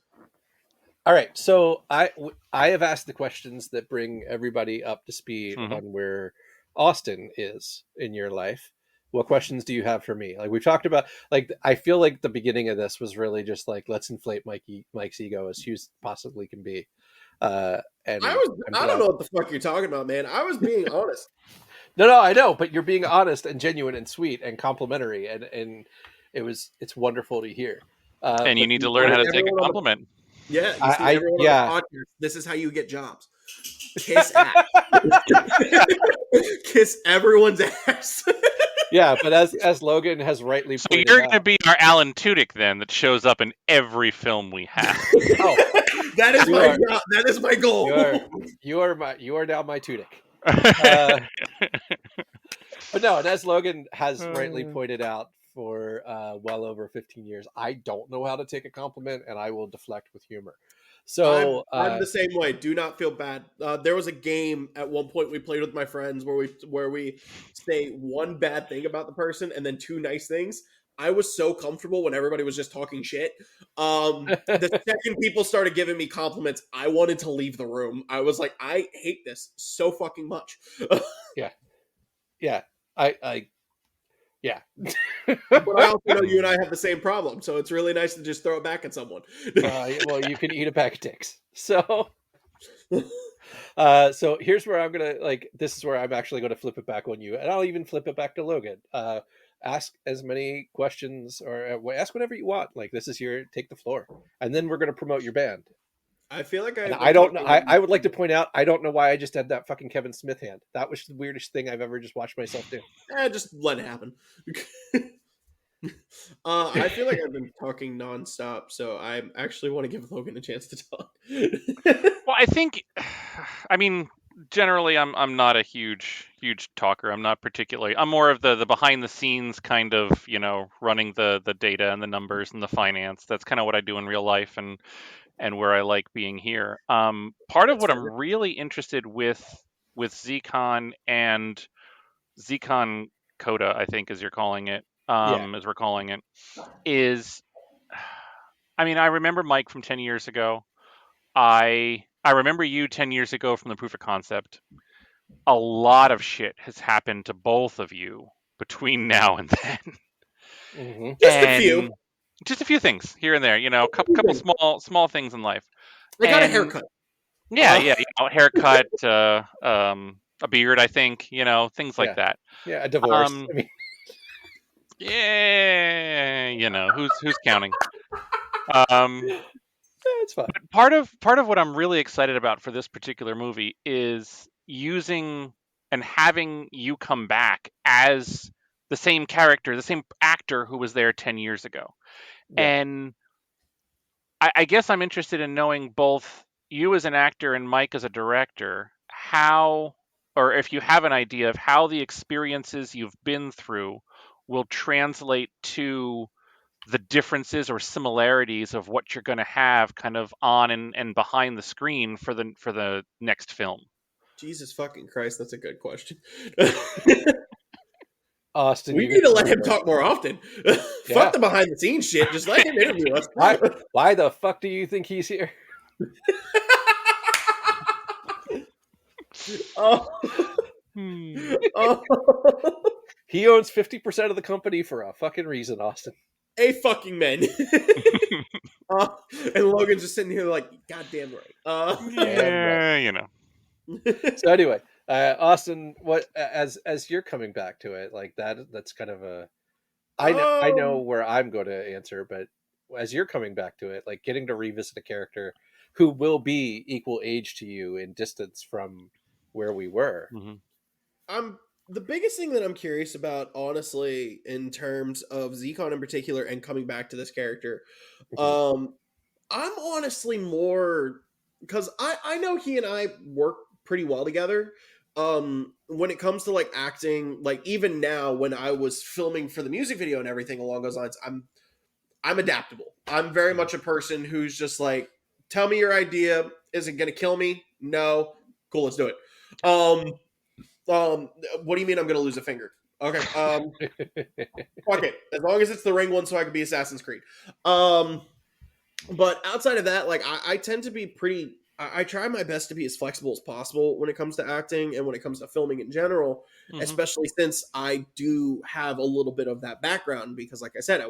All right, so I have asked the questions that bring everybody up to speed on where Austin is in your life. What questions do you have for me? Like we've talked about, like I feel like the beginning of this was really just like, let's inflate Mike's ego as huge as possibly can be. And I don't know what the fuck you're talking about, man. I was being honest. No, I know, but you're being honest and genuine and sweet and complimentary, and it's wonderful to hear. And you need to learn how to take a compliment. Yeah, everyone on the podcast, this is how you get jobs. Kiss ass. Kiss everyone's ass. Yeah, but as Logan has rightly pointed you're out, going to be our Alan Tudyk then, that shows up in every film we have. Oh, that is my job. That is my goal. You are now my Tudyk. But no, and as Logan has rightly pointed out, for well over 15 years, I don't know how to take a compliment, and I will deflect with humor. So I'm the same way. Do not feel bad. There was a game at one point we played with my friends where we say one bad thing about the person and then two nice things. I was so comfortable when everybody was just talking shit. The second people started giving me compliments, I wanted to leave the room. I was like, I hate this so fucking much. Yeah. Yeah. But I also know you and I have the same problem, so it's really nice to just throw it back at someone. Well, you can eat a bag of dicks. So, so here's where I'm gonna this is where I'm actually gonna flip it back on you, and I'll even flip it back to Logan. Ask as many questions or ask whatever you want. Like, this is your take the floor, and then we're gonna promote your band. I feel like And I don't know. I would like to point out, I don't know why I just had that fucking Kevin Smith hand. That was the weirdest thing I've ever just watched myself do. Just let it happen. I feel like I've been talking nonstop, so I actually want to give Logan a chance to talk. Well, I think, I mean, generally, I'm not a huge talker. I'm not particularly. I'm more of the behind the scenes kind of, running the data and the numbers and the finance. That's kind of what I do in real life, and where I like being here. Part of That's what fair. I'm really interested with ZCon and ZCon Coda, I think, as you're calling it, as we're calling it, is, I mean, I remember Mike from 10 years ago. I remember you 10 years ago from the proof of concept. A lot of shit has happened to both of you between now and then. Mm-hmm. Just a few things here and there, a couple small things in life. They got a haircut. Yeah, haircut, a beard, I think, things like that. Yeah, a divorce. I mean, yeah, who's counting? it's fine. Part of what I'm really excited about for this particular movie is using and having you come back as the same character, the same actor who was there 10 years ago. Yeah. And I guess I'm interested in knowing both you as an actor and Mike as a director, how, or if you have an idea of how the experiences you've been through will translate to the differences or similarities of what you're going to have kind of on and behind the screen for the next film. Jesus fucking Christ, that's a good question. Austin, we need to let him talk more often. Fuck the behind the scenes shit. Just let him interview us. Why the fuck do you think he's here? He owns 50% of the company for a fucking reason, Austin. A fucking man. And Logan's just sitting here like, goddamn right. So anyway, Austin, what as you're coming back to it, like that's kind of a, I know where I'm going to answer, but as you're coming back to it, like getting to revisit a character who will be equal age to you in distance from where we were. Mm-hmm. The biggest thing that I'm curious about, honestly, in terms of ZCon in particular and coming back to this character, I'm honestly more, because I know he and I work pretty well together. When it comes to like acting, like even now when I was filming for the music video and everything along those lines, I'm adaptable. I'm very much a person who's just like, tell me your idea. Is it going to kill me? No. Cool. Let's do it. What do you mean I'm going to lose a finger? Okay. Fuck it. As long as it's the ring one so I can be Assassin's Creed. But outside of that, like I tend to be pretty, I try my best to be as flexible as possible when it comes to acting and when it comes to filming in general, especially since I do have a little bit of that background because like I said,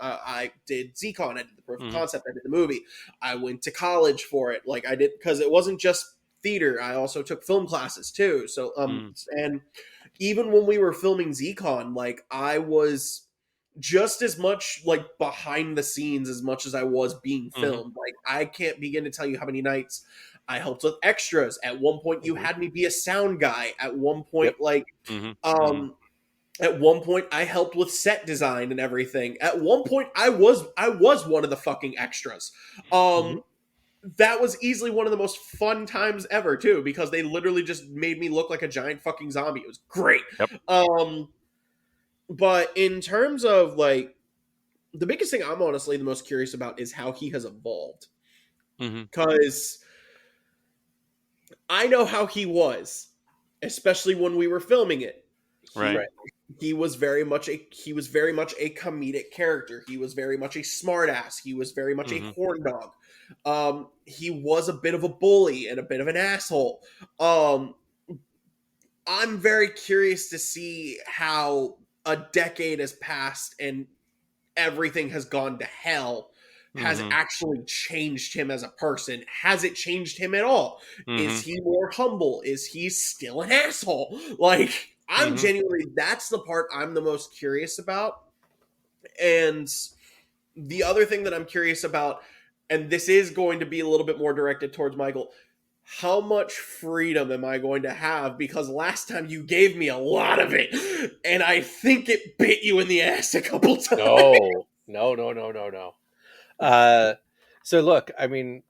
I did ZCon, I did the proof of concept, I did the movie. I went to college for it. Like I did, because it wasn't just theater. I also took film classes too. So, and even when we were filming ZCon, like I was just as much like behind the scenes as much as I was being filmed. Like I can't begin to tell you how many nights I helped with extras. At one point you had me be a sound guy. At one point, at one point I helped with set design and everything. At one point I was one of the fucking extras. That was easily one of the most fun times ever too, because they literally just made me look like a giant fucking zombie. It was great. But in terms of like, the biggest thing I'm honestly the most curious about is how he has evolved. Because I know how he was, especially when we were filming it. He was very much a comedic character. He was very much a smartass. He was very much a horn dog. He was a bit of a bully and a bit of an asshole. I'm very curious to see how a decade has passed and everything has gone to hell has actually changed him as a person. Has it changed him at all? Is he more humble? Is he still an asshole? Like, I'm genuinely, that's the part I'm the most curious about. And the other thing that I'm curious about, and this is going to be a little bit more directed towards Michael, how much freedom am I going to have? Because last time you gave me a lot of it, and I think it bit you in the ass a couple times. No. So look, I mean,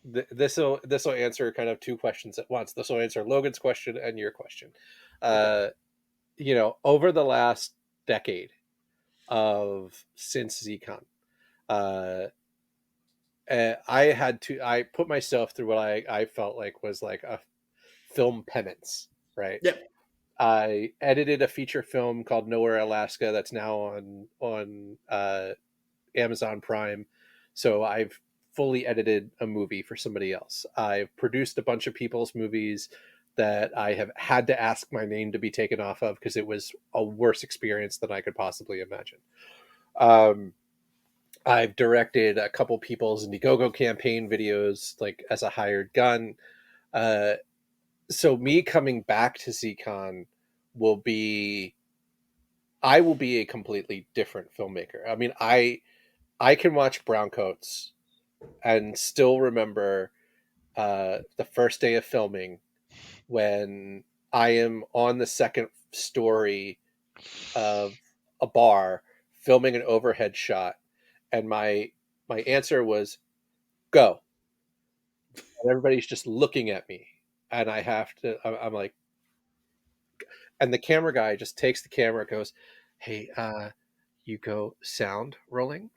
this will answer kind of two questions at once. This will answer Logan's question and your question. Over the last decade since ZCon, I put myself through what I felt like was like a film penance, right? Yep. I edited a feature film called Nowhere Alaska that's now on Amazon Prime. So I've fully edited a movie for somebody else. I've produced a bunch of people's movies that I have had to ask my name to be taken off of because it was a worse experience than I could possibly imagine. I've directed a couple people's Indiegogo campaign videos, like as a hired gun. So me coming back to ZCon I will be a completely different filmmaker. I mean, I can watch Browncoats and still remember the first day of filming when I am on the second story of a bar filming an overhead shot, and my answer was go, and everybody's just looking at me, and I'm like, and the camera guy just takes the camera, goes, hey, you go sound rolling,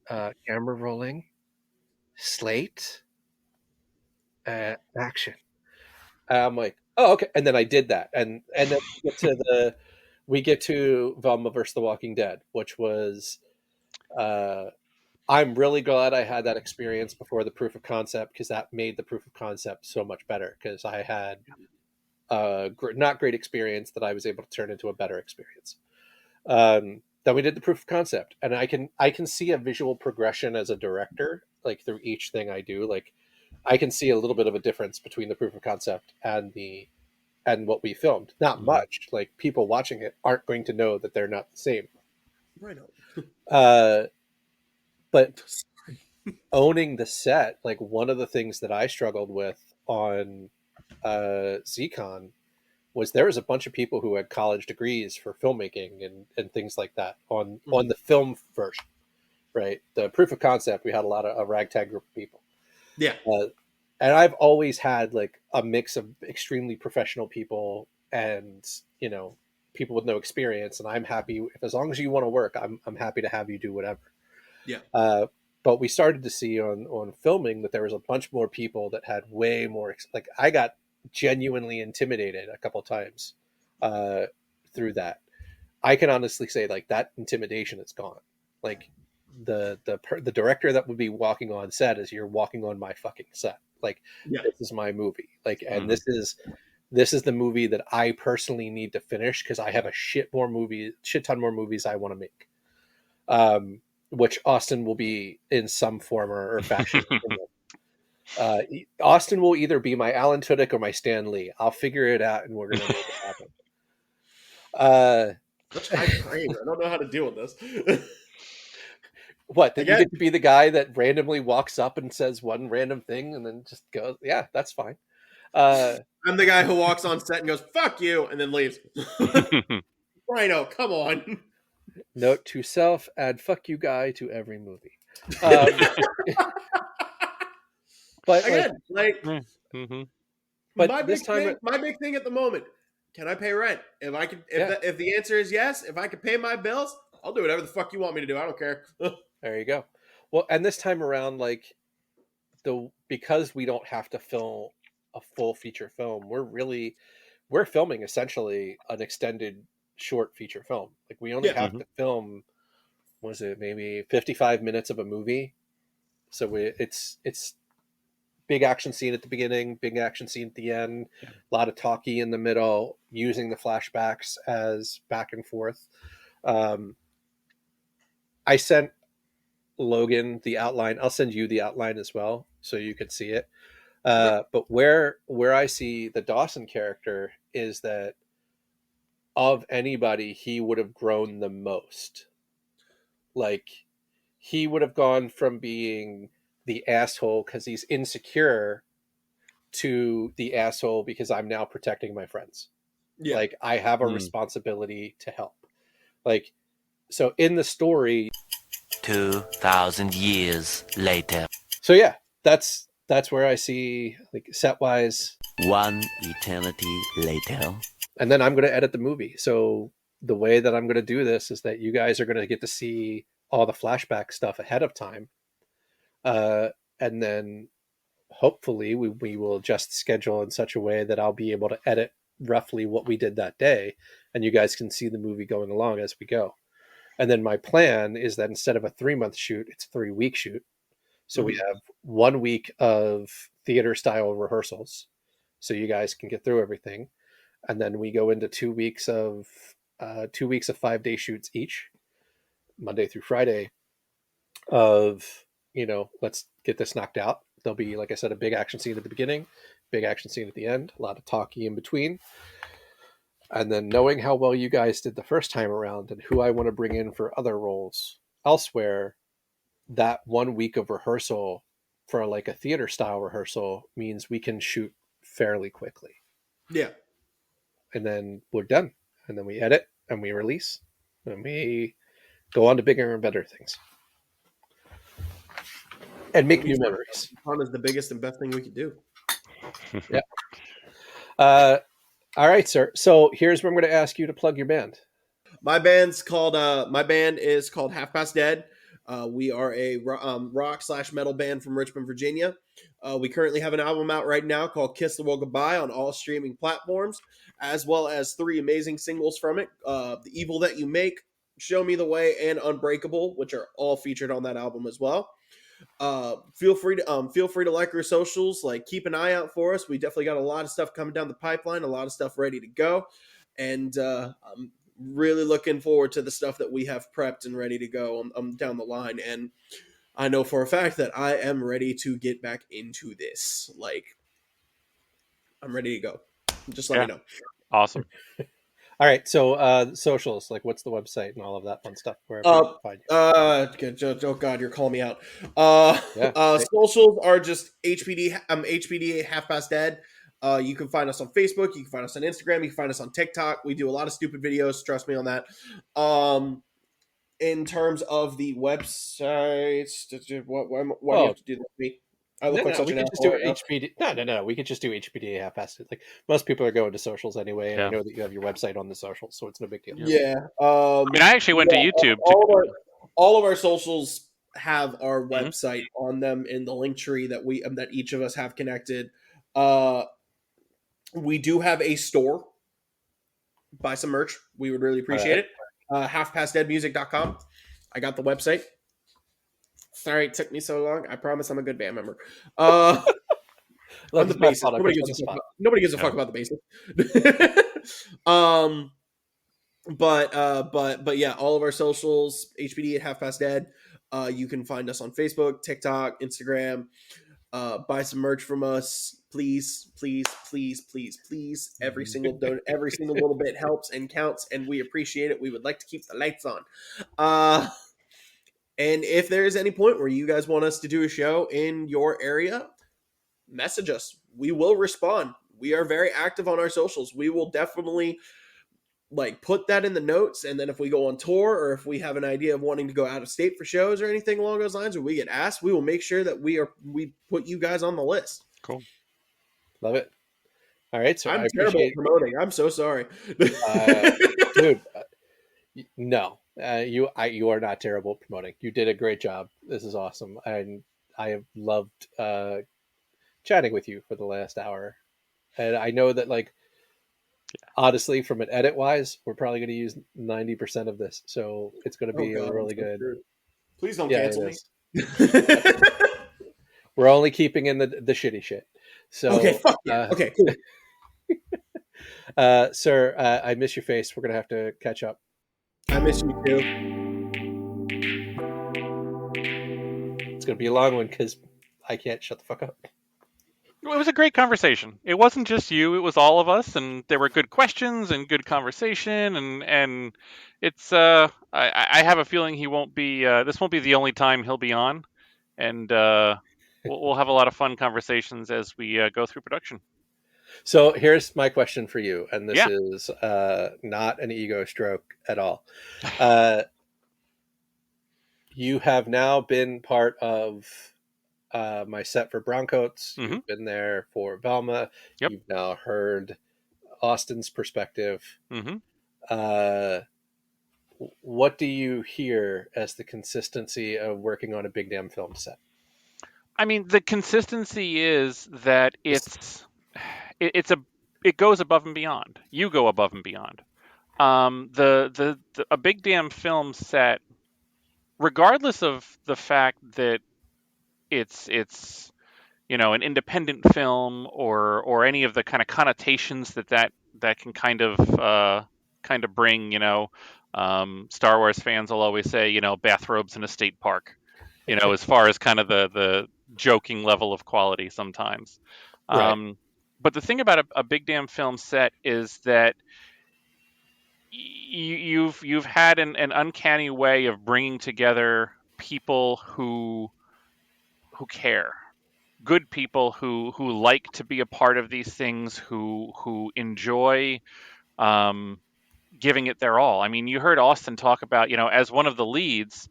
camera rolling, slate, action. I'm like, oh, okay. And then I did that. And then we get to Velma versus the Walking Dead, which was, I'm really glad I had that experience before the proof of concept, because that made the proof of concept so much better, because I had a not great experience that I was able to turn into a better experience. Then we did the proof of concept, and I can see a visual progression as a director, like through each thing I do. Like I can see a little bit of a difference between the proof of concept and what we filmed. Not much. Like people watching it aren't going to know that they're not the same. Right on. But owning the set, like one of the things that I struggled with on ZCon was there was a bunch of people who had college degrees for filmmaking and things like that on the film version, right? The proof of concept, we had a ragtag group of people. Yeah. And I've always had like a mix of extremely professional people and, people with no experience. And I'm happy as long as you want to work, I'm happy to have you do whatever. Yeah. But we started to see on filming that there was a bunch more people that had way more, like I got genuinely intimidated a couple times through that. I can honestly say like that intimidation is gone. Like the director that would be walking on set is you're walking on my fucking set. Like This is my movie. Like, and this is the movie that I personally need to finish because I have a shit ton more movies I want to make. Which Austin will be in some form or fashion. Austin will either be my Alan Tudyk or my Stan Lee. I'll figure it out, and we're going to make it happen. Such high praise. I don't know how to deal with this. What? That you get to be the guy that randomly walks up and says one random thing and then just goes, yeah, that's fine. I'm the guy who walks on set and goes, fuck you, and then leaves. Rhino, come on. Note to self, add fuck you guy to every movie. But again, but my this big time, my big thing at the moment, can I pay rent? If I could, if the answer is yes, if I could pay my bills, I'll do whatever the fuck you want me to do. I don't care. There you go. Well, and this time around, like because we don't have to film a full feature film, we're filming essentially an extended short feature film. Like we only have to film, was it maybe 55 minutes of a movie? So it's big action scene at the beginning, big action scene at the end, a lot of talkie in the middle, using the flashbacks as back and forth. I sent Logan the outline. I'll send you the outline as well so you can see it. But where I see the Dawson character is that of anybody, he would have grown the most. Like he would have gone from being the asshole because he's insecure to the asshole because I'm now protecting my friends. Yeah. Like, I have a Hmm. responsibility to help. Like, so in the story, 2,000 years later. so yeah, that's where I see, like, set wise. One eternity later. And then I'm going to edit the movie. So the way that I'm going to do this is that you guys are going to get to see all the flashback stuff ahead of time. And then hopefully we will just schedule in such a way that I'll be able to edit roughly what we did that day, and you guys can see the movie going along as we go. And then my plan is that instead of a 3-month shoot, it's a 3-week shoot. So we have 1 week of theater style rehearsals, so you guys can get through everything, and then we go into 2 weeks of 5-day shoots each, Monday through Friday. Of, let's get this knocked out. There'll be, like I said, a big action scene at the beginning, big action scene at the end, a lot of talking in between. And then knowing how well you guys did the first time around and who I want to bring in for other roles elsewhere, that 1 week of rehearsal for like a theater style rehearsal means we can shoot fairly quickly. Yeah. And then we're done. And then we edit and we release and we go on to bigger and better things. And make new memories. Fun is the biggest and best thing we could do. Yeah. All right, sir. So here's where I'm going to ask you to plug your band. My band is called Half Past Dead. We are a rock/metal band from Richmond, Virginia. We currently have an album out right now called Kiss the World Goodbye on all streaming platforms, as well as 3 amazing singles from it: The Evil That You Make, Show Me the Way, and Unbreakable, which are all featured on that album as well. Feel free to like our socials, like keep an eye out for us. We definitely got a lot of stuff coming down the pipeline, a lot of stuff ready to go, and I'm really looking forward to the stuff that we have prepped and ready to go down the line. And I know for a fact that I am ready to get back into this. Like, I'm ready to go. Just let me know. Awesome. All right, so socials, like what's the website and all of that fun stuff, where people can find you. Oh God, you're calling me out. Socials are just HPD Half Past Dead. You can find us on Facebook. You can find us on Instagram. You can find us on TikTok. We do a lot of stupid videos. Trust me on that. In terms of the websites, why do you have to do that to me? I look like such we an could just do asshole. HPD. No. We could just do HPD half-assed. Like, most people are going to socials anyway, and I know that you have your website on the socials, so it's no big deal. Yeah. I mean, I actually went to YouTube. All of our socials have our website on them in the link tree that each of us have connected. We do have a store. Buy some merch. We would really appreciate it. halfpastdeadmusic.com. I got the website. Sorry it took me so long. I promise I'm a good band member. I'm the basics. Nobody gives a fuck about the basics. But yeah, all of our socials, HPD at Half Past Dead. You can find us on Facebook, TikTok, Instagram. Buy some merch from us, please. Every single little bit helps and counts, and we appreciate it. We would like to keep the lights on. And if there is any point where you guys want us to do a show in your area, message us. We will respond. We are very active on our socials. We will definitely put that in the notes, and then if we go on tour or if we have an idea of wanting to go out of state for shows or anything along those lines, or we get asked, we will make sure that we put you guys on the list. Cool. Love it. All right, so I'm terrible at promoting. I'm so sorry. Dude, no. You are not terrible at promoting. You did a great job. This is awesome. And I have loved chatting with you for the last hour. And I know that, honestly, from an edit wise, we're probably going to use 90% of this. So it's going to be really good. Please don't cancel me. We're only keeping in the shitty shit. So okay, fuck yeah. Okay, cool. Sir, I miss your face. We're going to have to catch up. I miss you too. It's going to be a long one because I can't shut the fuck up. It was a great conversation. It wasn't just you; it was all of us, and there were good questions and good conversation, and it's. I have a feeling he won't be. This won't be the only time he'll be on, and we'll have a lot of fun conversations as we go through production. So here's my question for you, and this Yeah. is not an ego stroke at all. Uh, you have now been part of my set for Browncoats. Hmm. You've been there for Velma. Yep. You've now heard Austin's perspective. Hmm. Uh, what do you hear as the consistency of working on a big damn film set? I mean, the consistency is that it's it goes above and beyond. You go above and beyond. The a big damn film set, regardless of the fact that it's an independent film or any of the kind of connotations that can kind of bring. Star Wars fans will always say, bathrobes in a state park, as far as kind of the joking level of quality sometimes. Right. But the thing about a big damn film set is that you've had an uncanny way of bringing together people who care, good people who like to be a part of these things, who enjoy giving it their all. I mean, you heard Austin talk about, as one of the leads,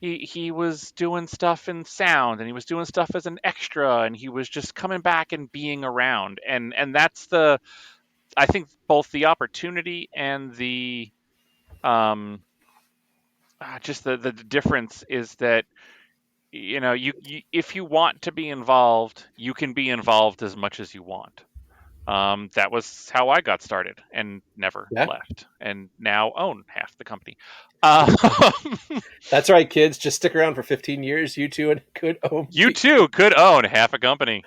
he was doing stuff in sound, and he was doing stuff as an extra, and he was just coming back and being around, and that's I think both the opportunity and the just the difference is that you if you want to be involved, you can be involved as much as you want. That was how I got started and never Yeah. left, and now own half the company. Um, That's right, kids. Just stick around for 15 years. You too could own. you too could own half a company.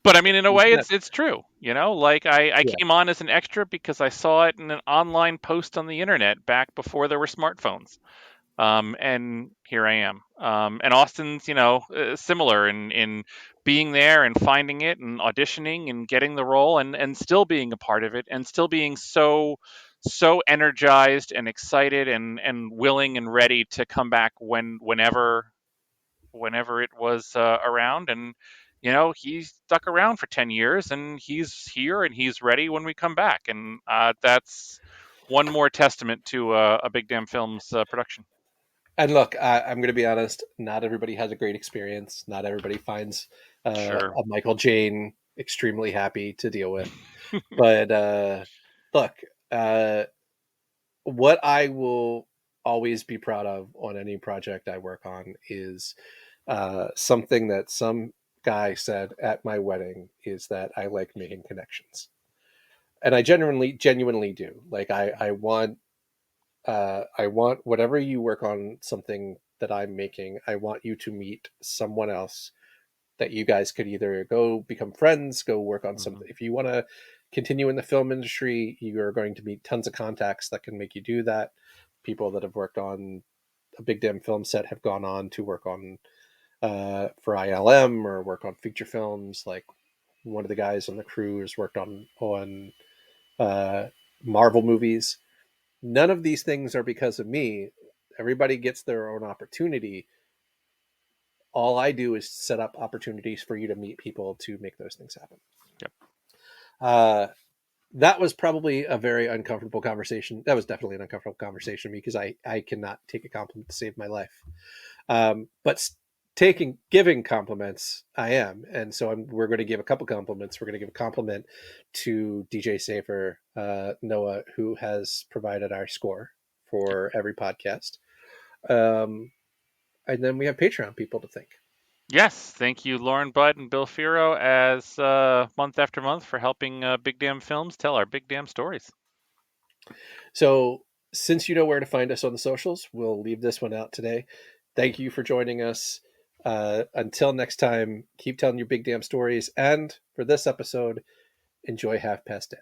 But I mean, in a way, Yeah. it's true. Like I Yeah. came on as an extra because I saw it in an online post on the internet back before there were smartphones. And here I am. And Austin's, similar in being there and finding it and auditioning and getting the role and still being a part of it and still being so energized and excited and willing and ready to come back whenever it was around. And he stuck around for 10 years, and he's here and he's ready when we come back. And that's one more testament to a Big Damn Films production. And look, I'm going to be honest. Not everybody has a great experience. Not everybody finds Sure. a Michael Jane extremely happy to deal with. But look, what I will always be proud of on any project I work on is something that some guy said at my wedding is that I like making connections, and I genuinely do. Like I want whatever you work on something that I'm making, I want you to meet someone else that you guys could either go become friends, go work on something. If you want to continue in the film industry, you're going to meet tons of contacts that can make you do that. People that have worked on a big damn film set have gone on to work on for ILM or work on feature films. Like one of the guys on the crew has worked on Marvel movies. None of these things are because of me. Everybody gets their own opportunity. All I do is set up opportunities for you to meet people to make those things happen. Yep. That was probably a very uncomfortable conversation. That was definitely an uncomfortable conversation for me because I cannot take a compliment to save my life. But giving compliments, I am. And so we're going to give a couple compliments. We're going to give a compliment to DJ Safer, Noah, who has provided our score for every podcast. And then we have Patreon people to thank. Yes, thank you, Lauren Budd and Bill Firo, as month after month for helping Big Damn Films tell our big damn stories. So since you know where to find us on the socials, we'll leave this one out today. Thank you for joining us. Until next time, keep telling your big damn stories. And for this episode, enjoy Half Past Dead.